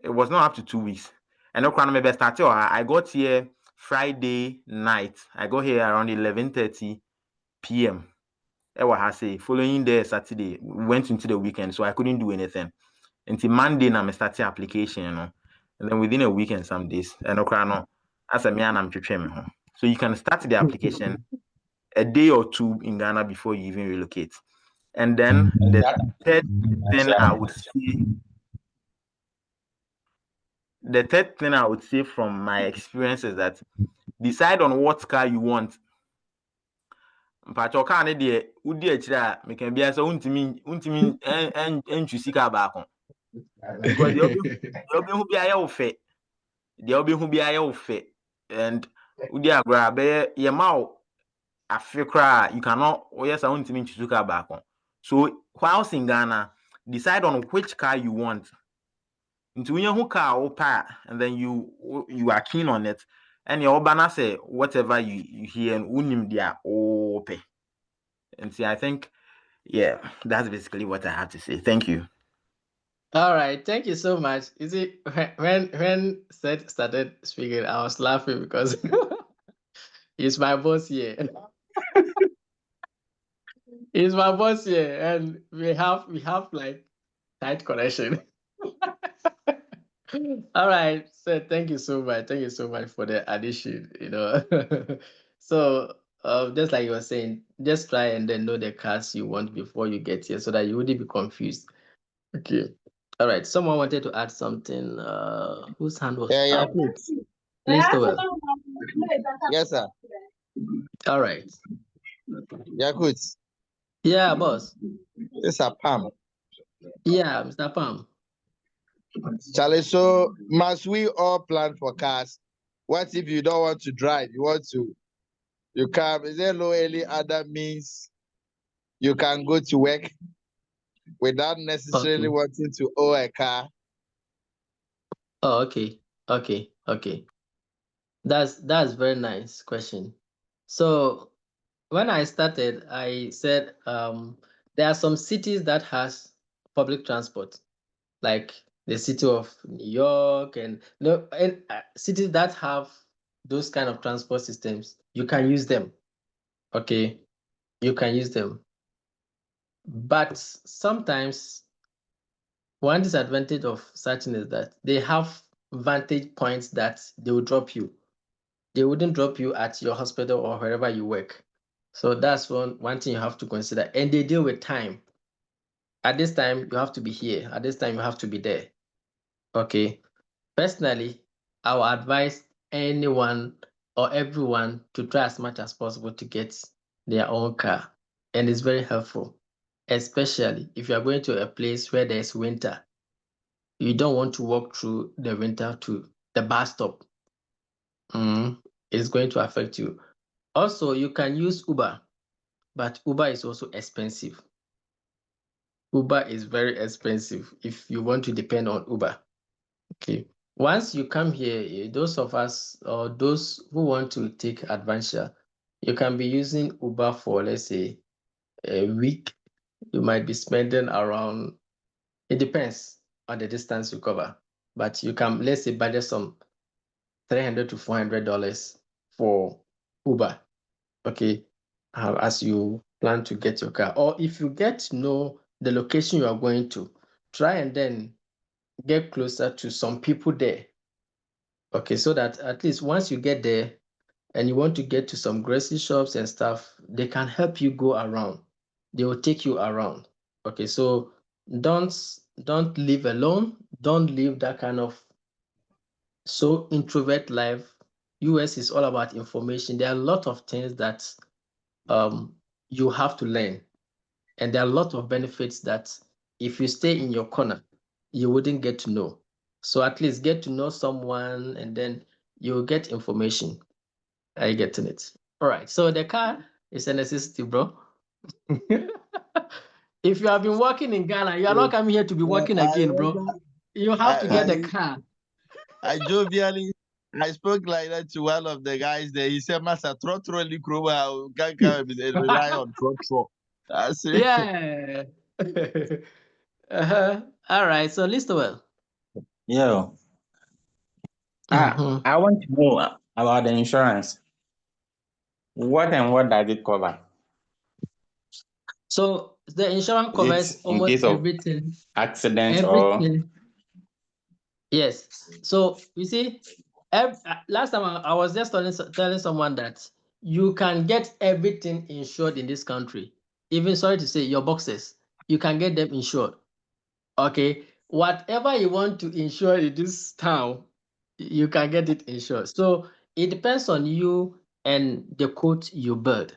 It was not up to 2 weeks. And I got here Friday night. I got here around 11:30 p.m. Following day Saturday, went into the weekend, so I couldn't do anything. Until Monday, I started application, and then within a week and some days, as a man, I'm preparing home. So you can start the application a day or two in Ghana before you even relocate. And then the third thing I would say, the third thing I would say from my experience is that decide on what car you want. Mpacho car ne de udi echira a me can be as untimi en choose car back on. Because the obi hu bia ya wo fe. The obi hu bia ya wo fe. And udi agra be ye ma wo afi kra you cannot yes I untimi choose car back on. So whilst in Ghana, decide on which car you want. Into when you car or and then you are keen on it, and your banner say whatever you hear and unim dia pay. And see, I think that's basically what I have to say. Thank you. All right, thank you so much. You see, when Seth started speaking, I was laughing because he's my boss here. He's my boss here, and we have like tight connection. All right, so thank you so much. Thank you so much for the addition. So just like you were saying, just try and then know the cars you want before you get here, so that you wouldn't be confused. Okay. All right. Someone wanted to add something. Whose hand was up? Please, Toel. Yes, sir. All right. Yakut. Yeah, boss. This is Pam. Yeah, Mr. Pam. Charlie, so must we all plan for cars? What if you don't want to drive? You come. Is there no any other means you can go to work without necessarily wanting to own a car? Oh, okay. That's very nice question. So when I started, I said there are some cities that has public transport, like the city of New York and cities that have those kind of transport systems. You can use them. Okay, you can use them. But sometimes one disadvantage of such is that they have vantage points that they will drop you. They wouldn't drop you at your hospital or wherever you work. So that's one thing you have to consider. And they deal with time. At this time, you have to be here. At this time, you have to be there. Okay. Personally, I will advise anyone or everyone to try as much as possible to get their own car. And it's very helpful, especially if you are going to a place where there's winter. You don't want to walk through the winter to the bus stop. It's going to affect you. Also, you can use Uber, but Uber is also expensive. Uber is very expensive if you want to depend on Uber. Okay. Once you come here, those of us or those who want to take Advancia, you can be using Uber for, let's say, a week. You might be spending around, it depends on the distance you cover, but you can, let's say, budget some $300 to $400 for Uber. Okay. As you plan to get your car, or if you get to know the location you are going to, try and then get closer to some people there. Okay, so that at least once you get there and you want to get to some grocery shops and stuff, they can help you go around. They will take you around. Okay, so don't live alone. Don't live that kind of so introvert life. US is all about information. There are a lot of things that you have to learn. And there are a lot of benefits that if you stay in your corner, you wouldn't get to know. So at least get to know someone and then you'll get information. Are you getting it? All right. So the car is a necessity, bro. If you have been working in Ghana, you are not coming here to be working again, bro. You have to get the car. I jovially, I spoke like that to one of the guys there. He said, Master, throw can't rely on throw. I said, Yeah. All right. So Listowell. Yeah. I want to know about the insurance. What and what does it cover? So the insurance covers almost everything. Accident everything. Yes. So you see, last time I was just telling someone that you can get everything insured in this country. Even, sorry to say, your boxes, you can get them insured. Okay. Whatever you want to insure in this town, you can get it insured. So it depends on you and the quote you build.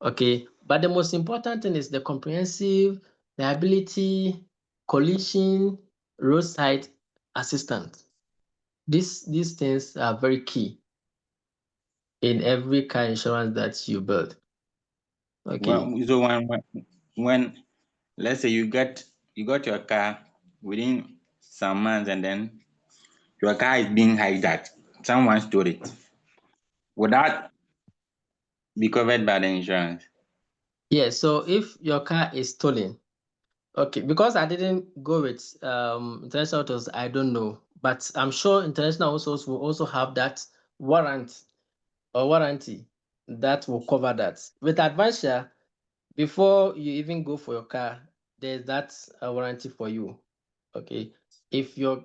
Okay, but the most important thing is the comprehensive liability, collision, roadside assistance. These things are very key in every car insurance that you build. Okay. Well, so when let's say you got your car within some months and then your car is being hijacked, someone stole it. Would that be covered by the insurance? Yeah, so if your car is stolen, okay, because I didn't go with international autos, I don't know, but I'm sure international autos will also have that warrant or warranty that will cover that. With Advancia, before you even go for your car, there's that warranty for you. Okay, if your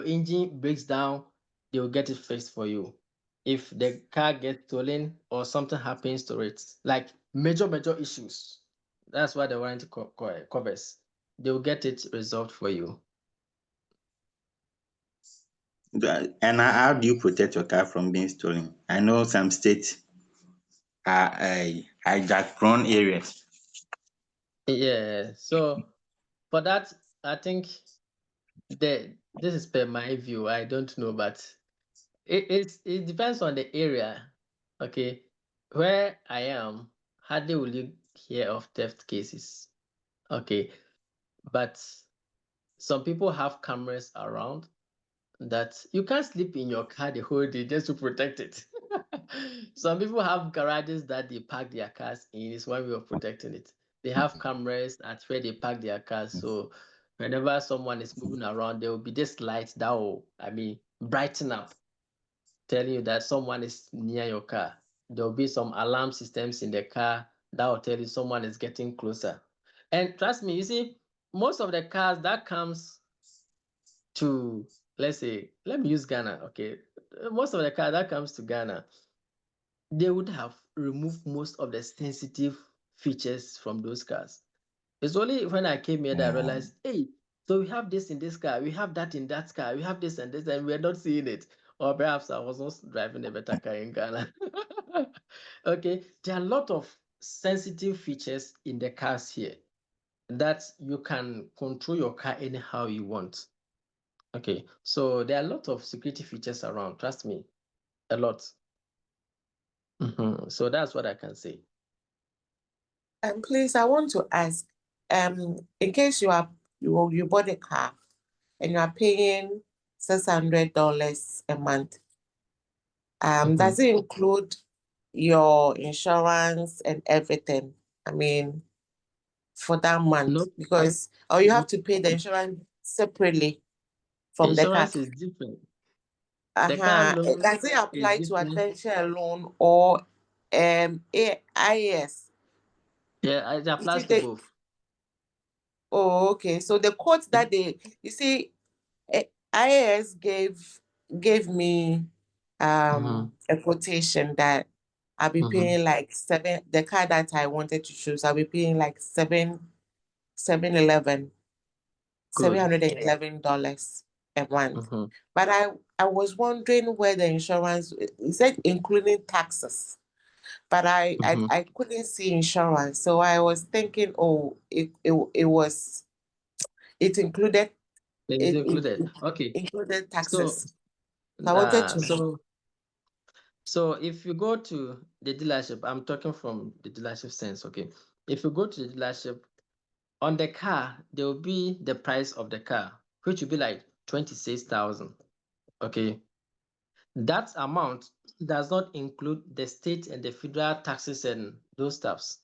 engine breaks down, they will get it fixed for you. If the car gets stolen or something happens to it, like major issues, that's what the warranty covers. They will get it resolved for you. And how do you protect your car from being stolen? I know some states are hijack prone areas. Yeah, so for that, I think this is per my view. I don't know, but it depends on the area. Okay, where I am, hardly will you hear of theft cases. Okay, but some people have cameras around that you can't sleep in your car the whole day just to protect it. Some people have garages that they park their cars in. It's one way of protecting it. They have cameras at where they park their cars. So whenever someone is moving around, there will be this light that will, brighten up, telling you that someone is near your car. There will be some alarm systems in the car that will tell you someone is getting closer. And trust me, you see, most of the cars that comes to, let's say, let me use Ghana, okay? Most of the car that comes to Ghana, they would have removed most of the sensitive features from those cars. It's only when I came here that I realized, hey, so we have this in this car, we have that in that car, we have this and this, and we're not seeing it. Or perhaps I was not driving a better car in Ghana. Okay, there are a lot of sensitive features in the cars here that you can control your car anyhow you want. Okay, so there are a lot of security features around, trust me, a lot. So that's what I can say. And please, I want to ask, in case you bought a car and you are paying $600 a month, does it include your insurance and everything? I mean, for that month, No, because or you have to pay the insurance separately from the car. insurance is different. The car Uh-huh. loan Does it is apply to different. Adventure alone or AIS? Yeah, it You applies see to the both. Oh, okay. So the quote that you see, IAS gave me a quotation that I'll be paying like the car that I wanted to choose, I'll be paying like seven eleven Good. $711 a month. But I was wondering where the insurance, it said including taxes, but I couldn't see insurance. So I was thinking, oh, it included It's it included. Okay. included So, taxes. So I wanted to so if you go to the dealership, I'm talking from the dealership sense, okay? If you go to the dealership, on the car, there will be the price of the car, which will be like 26,000. Okay. That amount does not include the state and the federal taxes and those stuffs.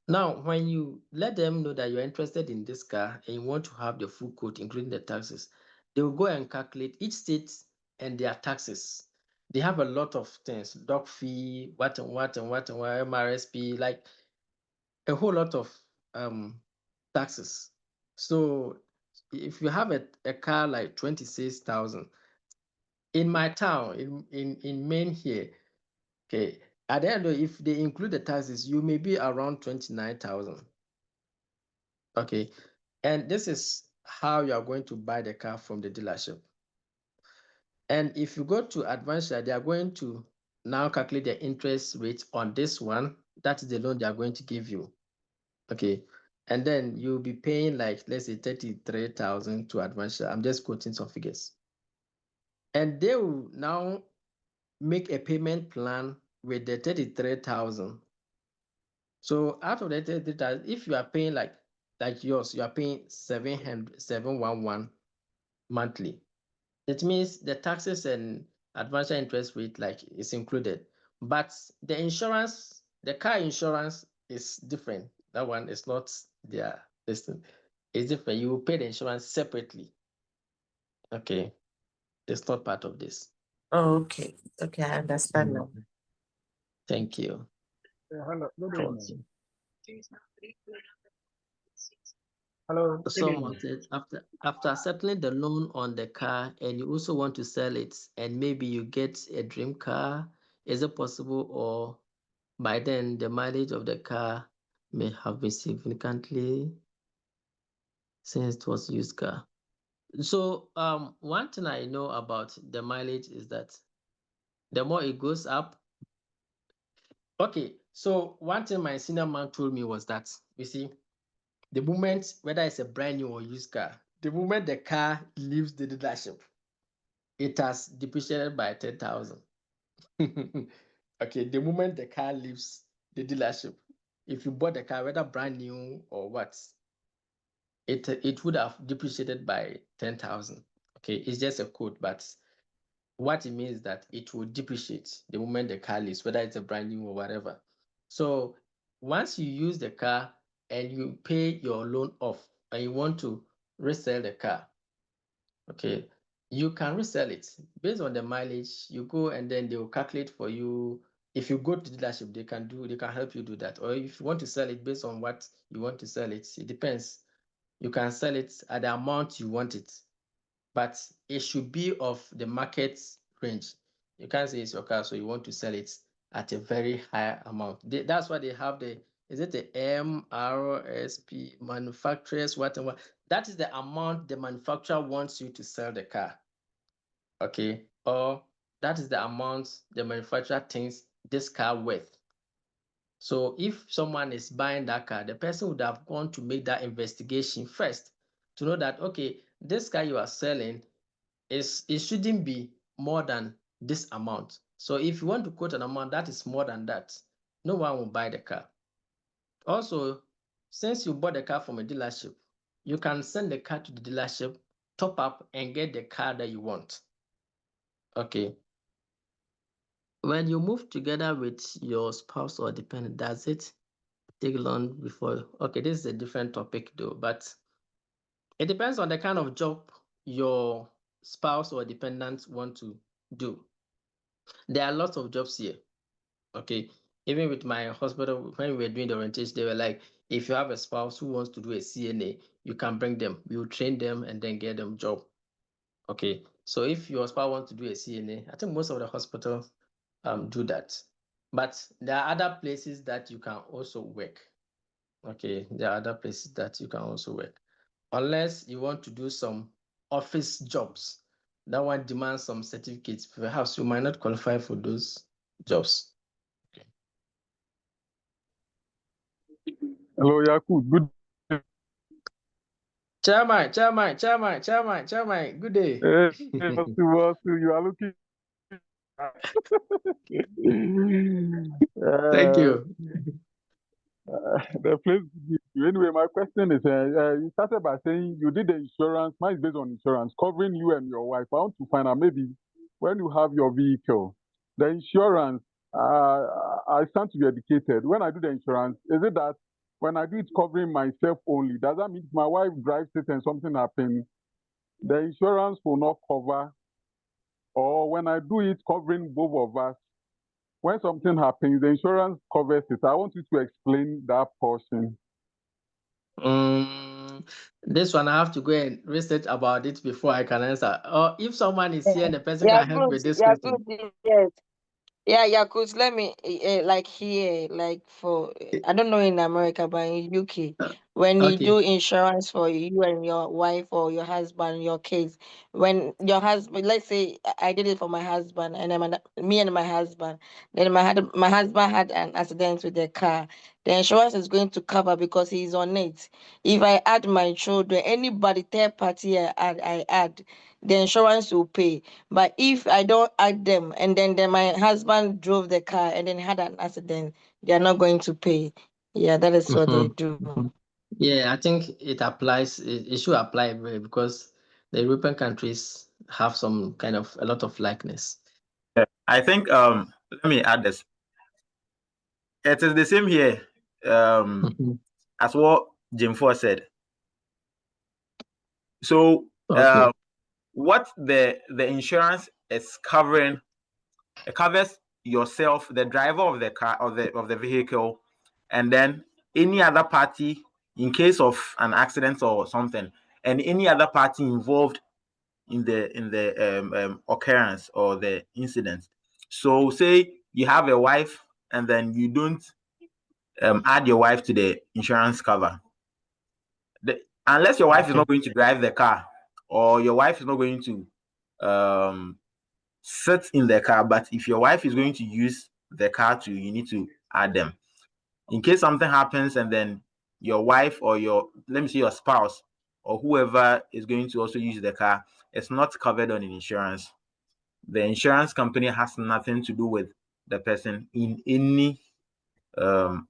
Now, when you let them know that you're interested in this car and you want to have the full quote, including the taxes, they will go and calculate each state and their taxes. They have a lot of things, doc fee, what and what and what and what, MRSP, like a whole lot of taxes. So if you have a car like 26,000, in my town, in Maine here, okay, at the end of if they include the taxes, you may be around 29,000. Okay, and this is how you are going to buy the car from the dealership. And if you go to Advancia, they are going to now calculate the interest rate on this one. That is the loan they are going to give you. Okay. And then you'll be paying like, let's say 33,000 to Advancia. I'm just quoting some figures. And they will now make a payment plan with the 33,000. So out of the 33,000, if you are paying like yours, you are paying 711 monthly. It means the taxes and advance interest rate like is included, but the insurance, the car insurance is different. That one is not their listing. It's different. You will pay the insurance separately. Okay, it's not part of this. Oh, okay. Okay, I understand now. Thank you. Hello. Good evening. Awesome. Hello. Someone said after settling the loan on the car and you also want to sell it and maybe you get a dream car, is it possible, or by then the mileage of the car may have been significantly since it was used car? So one thing I know about the mileage is that the more it goes up. Okay, so one thing my senior man told me was that, you see, the moment, whether it's a brand new or used car, the moment the car leaves the dealership, it has depreciated by 10,000. Okay, the moment the car leaves the dealership, if you bought the car, whether brand new or what, it would have depreciated by 10,000. Okay, it's just a code, but what it means is that it will depreciate the moment the car leaves, whether it's a brand new or whatever. So once you use the car and you pay your loan off and you want to resell the car, okay, you can resell it based on the mileage. You go and then they will calculate for you. If you go to the dealership, they can help you do that. Or if you want to sell it based on what you want to sell it, it depends. You can sell it at the amount you want it, but it should be of the market range. You can't say it's your car, so you want to sell it at a very high amount. That's why they have is it the MRSP, manufacturers, whatever? That is the amount the manufacturer wants you to sell the car. Okay, or that is the amount the manufacturer thinks this car worth. So if someone is buying that car, the person would have gone to make that investigation first to know that, okay, this car you are selling, it shouldn't be more than this amount. So if you want to quote an amount that is more than that, no one will buy the car. Also, since you bought the car from a dealership, you can send the car to the dealership, top up, and get the car that you want. Okay. When you move together with your spouse or dependent, does it take long before? Okay, this is a different topic though, but it depends on the kind of job your spouse or dependent want to do. There are lots of jobs here. Okay. Even with my hospital, when we were doing the orientation, they were like, if you have a spouse who wants to do a CNA, you can bring them. We will train them and then get them job. Okay. So if your spouse wants to do a CNA, I think most of the hospitals do that. But there are other places that you can also work. Okay. There are other places that you can also work. Unless you want to do some office jobs, that one demands some certificates. Perhaps you might not qualify for those jobs. Hello, Yakub. Good. Chairman, good day. You are looking. Thank you. The place. Anyway, my question is: you started by saying you did the insurance. Mine is based on insurance covering you and your wife. I want to find out maybe when you have your vehicle, the insurance. I stand to be educated. When I do the insurance, is it that when I do it covering myself only, does that mean if my wife drives it and something happens, the insurance will not cover? Or when I do it covering both of us, when something happens, the insurance covers it. I want you to explain that portion. This one I have to go and research about it before I can answer. Or if someone is here and the person can help with this question. Yes. Yeah, Yakut, let me like here, like for I don't know in America, but in UK, when you Okay. do insurance for you and your wife or your husband, your kids, when your husband, let's say I did it for my husband and me and my husband, then my husband had an accident with the car, the insurance is going to cover because he's on it. If I add my children, anybody third party I add, the insurance will pay. But if I don't add them and then my husband drove the car and then had an accident, they are not going to pay. Yeah, that is what they do. Yeah, I think it applies. It should apply because the European countries have some kind of a lot of likeness. I think let me add this. It is the same here as what Jim Ford said. So Okay. what the insurance is covering, it covers yourself, the driver of the car of the vehicle, and then any other party in case of an accident or something, and any other party involved in the occurrence or the incident. So say you have a wife and then you don't add your wife to the insurance cover. Unless your wife is not going to drive the car, or your wife is not going to sit in the car, but if your wife is going to use the car too, you need to add them. In case something happens and then your wife or let me say your spouse or whoever is going to also use the car, it's not covered on insurance. The insurance company has nothing to do with the person in any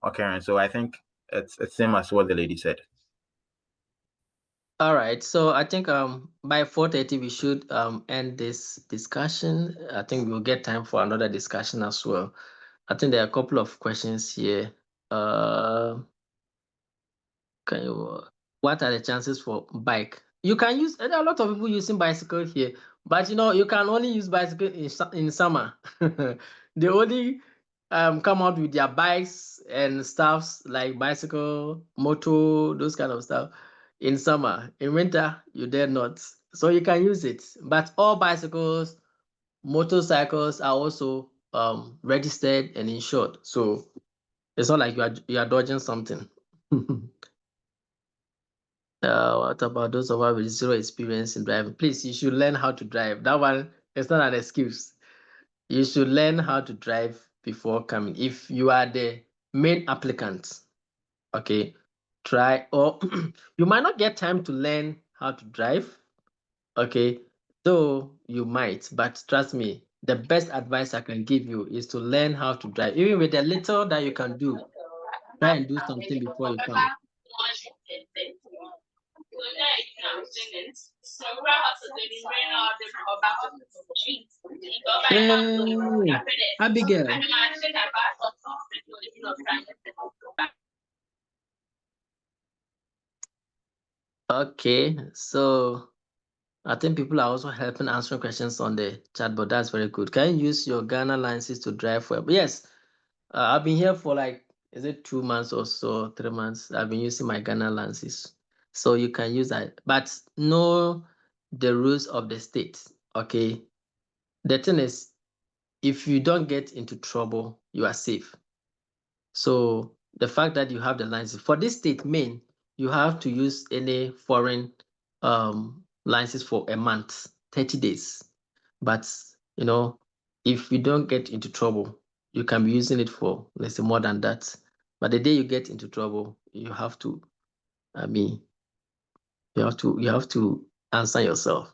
occurrence. So I think it's same as what the lady said. All right. So I think by 4:30 we should end this discussion. I think we'll get time for another discussion as well. I think there are a couple of questions here. What are the chances for bike? You can use, there are a lot of people using bicycle here, but you can only use bicycle in summer. They only come out with their bikes and stuffs like bicycle, moto, those kind of stuff in summer. In winter, you dare not. So you can use it. But all bicycles, motorcycles are also registered and insured. So it's not like you are dodging something. What about those of us with zero experience in driving? Please, you should learn how to drive. That one is not an excuse. You should learn how to drive before coming. If you are the main applicant, okay, try, or you might not get time to learn how to drive, okay, though you might, but trust me, the best advice I can give you is to learn how to drive. Even with the little that you can do, try and do something before you come. Hey, Abigail. Okay, so I think people are also helping answering questions on the chat, but that's very good. Can you use your Ghana license to drive well? Yes, I've been here for is it 2 months or so, 3 months? I've been using my Ghana license. So you can use that, but know the rules of the state, okay? The thing is, if you don't get into trouble, you are safe. So the fact that you have the license for this state, Maine, you have to use any foreign license for a month, 30 days. But if you don't get into trouble, you can be using it for, let's say, more than that. But the day you get into trouble, you have to, you have to answer yourself.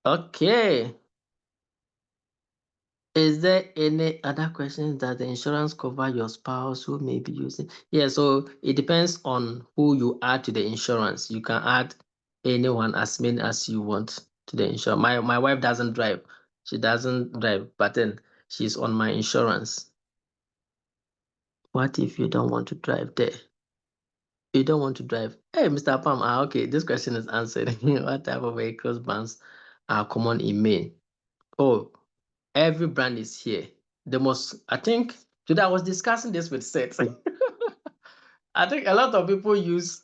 Okay. Is there any other questions that the insurance cover your spouse who may be using? Yeah, so it depends on who you add to the insurance. You can add anyone as many as you want to the insurance. My wife doesn't drive. She doesn't drive, but then she's on my insurance. What if you don't want to drive there? You don't want to drive. Hey, Mr. Pam, okay, this question is answered. What type of vehicles brands are common in Maine? Oh, every brand is here. I think today I was discussing this with Seth. I think a lot of people use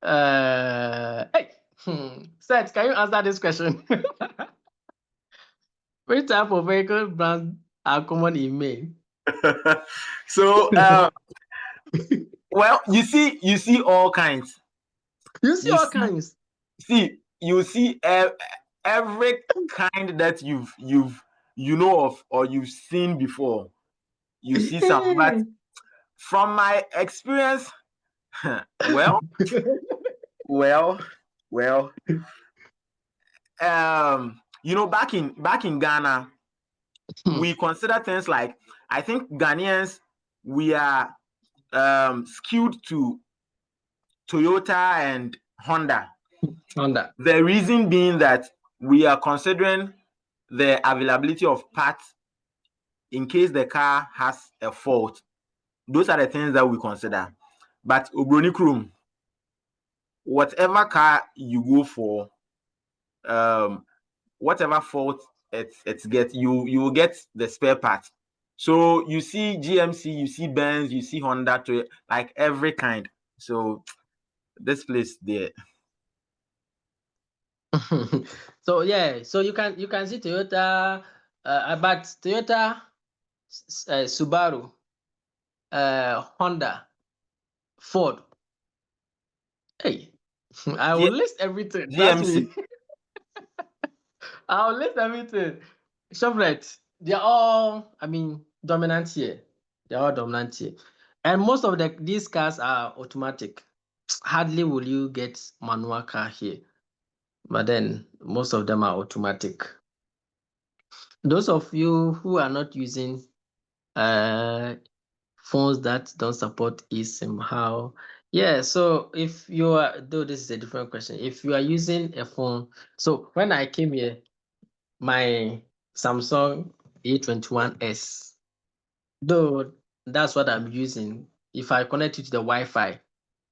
Seth, can you answer this question? Which type of vehicle brands are common in Maine? So Well, you see all kinds. You see all kinds. You see every kind that you know of or you've seen before. You see some, but from my experience, well, back in Ghana, we consider things like, I think Ghanaians, we are skewed to Toyota and Honda. The reason being that we are considering the availability of parts in case the car has a fault. Those are the things that we consider. But Obroni Krum, whatever car you go for, whatever fault it gets, you will get the spare part. So you see GMC, you see Benz, you see Honda, like every kind. So this place there. So yeah, so you can see Toyota, but Toyota, Subaru, Honda, Ford. Hey, I will list everything. Trust me. I'll list everything. Chevrolet, they're all, dominant here. They're all dominant here. And most of these cars are automatic. Hardly will you get manual car here. But then most of them are automatic. Those of you who are not using phones that don't support eSIM, how? Yeah, so if you are, though this is a different question, if you are using a phone, so when I came here, my Samsung A21s, though that's what I'm using, if I connect it to the Wi-Fi,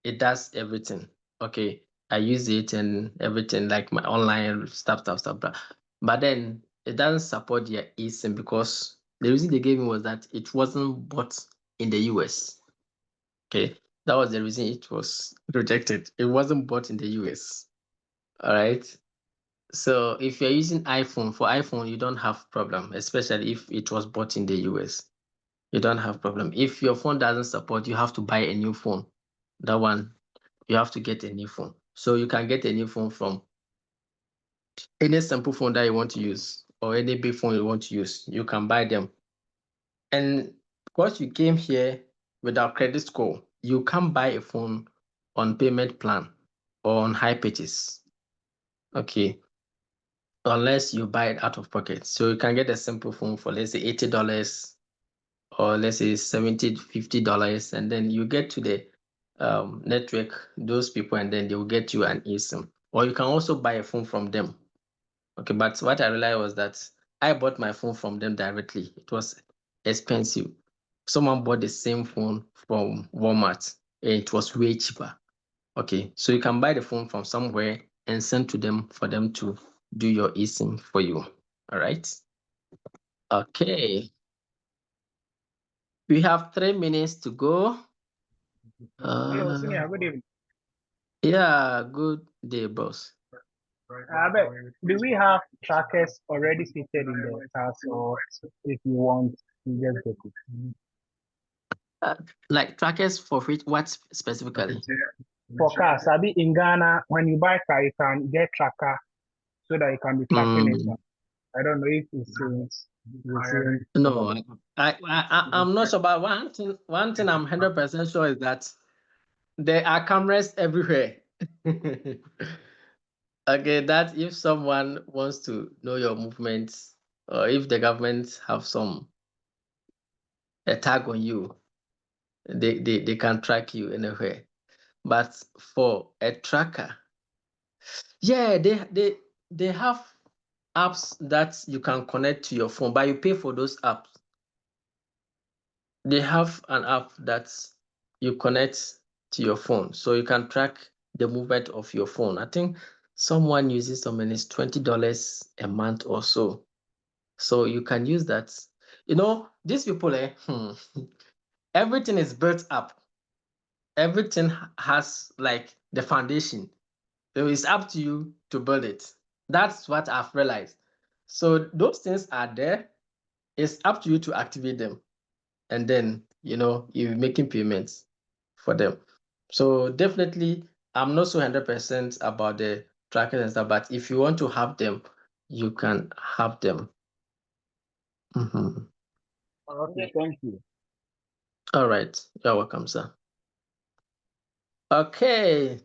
it does everything. Okay, I use it and everything, like my online stuff. But then it doesn't support their eSIM because the reason they gave me was that it wasn't bought in the US. Okay, that was the reason it was rejected. It wasn't bought in the US. All right. So if you're using iPhone, for iPhone, you don't have problem, especially if it was bought in the US. You don't have problem. If your phone doesn't support, you have to buy a new phone. That one, you have to get a new phone. So you can get a new phone from any simple phone that you want to use or any big phone you want to use. You can buy them. And because you came here without credit score, you can't buy a phone on payment plan or on high purchase. Okay. Unless you buy it out of pocket. So you can get a simple phone for, let's say, $80 or let's say $70, $50, and then you get to the network, those people, and then they will get you an eSIM. Or you can also buy a phone from them. Okay, but what I realized was that I bought my phone from them directly. It was expensive. Someone bought the same phone from Walmart and it was way cheaper. Okay, so you can buy the phone from somewhere and send to them for them to do your eSIM for you. All right. Okay. We have 3 minutes to go. Hello, Senior. Good evening. Yeah, good day, boss. Do we have trackers already fitted in the cars, or if you want, you just get it? Like trackers for what specifically? For cars, I be in Ghana. When you buy car, you can get tracker so that you can be tracking it. I don't know if it's no, I'm not sure. But one thing I'm 100% sure is that there are cameras everywhere. Okay, that if someone wants to know your movements, or if the government have a tag on you, they can track you anywhere. But for a tracker, yeah, they have apps that you can connect to your phone, but you pay for those apps. They have an app that you connect to your phone, so you can track the movement of your phone. I think someone uses some, and it's $20 a month or so. So you can use that. These people, everything is built up. Everything has like the foundation. So it's up to you to build it. That's what I've realized. So those things are there. It's up to you to activate them. And then, you're making payments for them. So definitely, I'm not so 100% about the trackers and stuff, but if you want to have them, you can have them. Okay, thank you. All right, you're welcome, sir. Okay,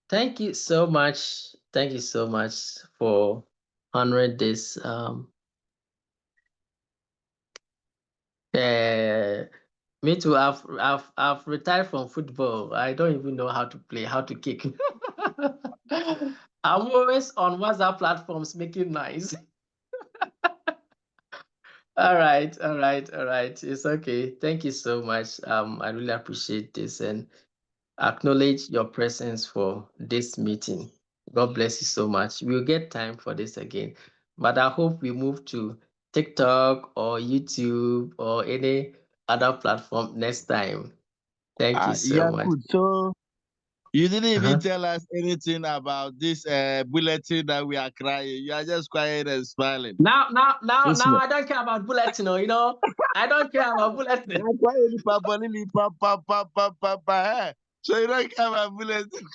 thank you so much. Thank you so much for honoring this. Me too. I've retired from football. I don't even know how to play, how to kick. I'm always on WhatsApp platforms making noise. All right. It's okay. Thank you so much. I really appreciate this and acknowledge your presence for this meeting. God bless you so much. We'll get time for this again, but I hope we move to TikTok or YouTube or any other platform next time. Thank you so much. Good. So you didn't even Uh-huh. tell us anything about this bulletin that we are crying. You are just quiet and smiling. Now, I don't care about bulletin. I don't care about bulletin. So you don't care about bulletin.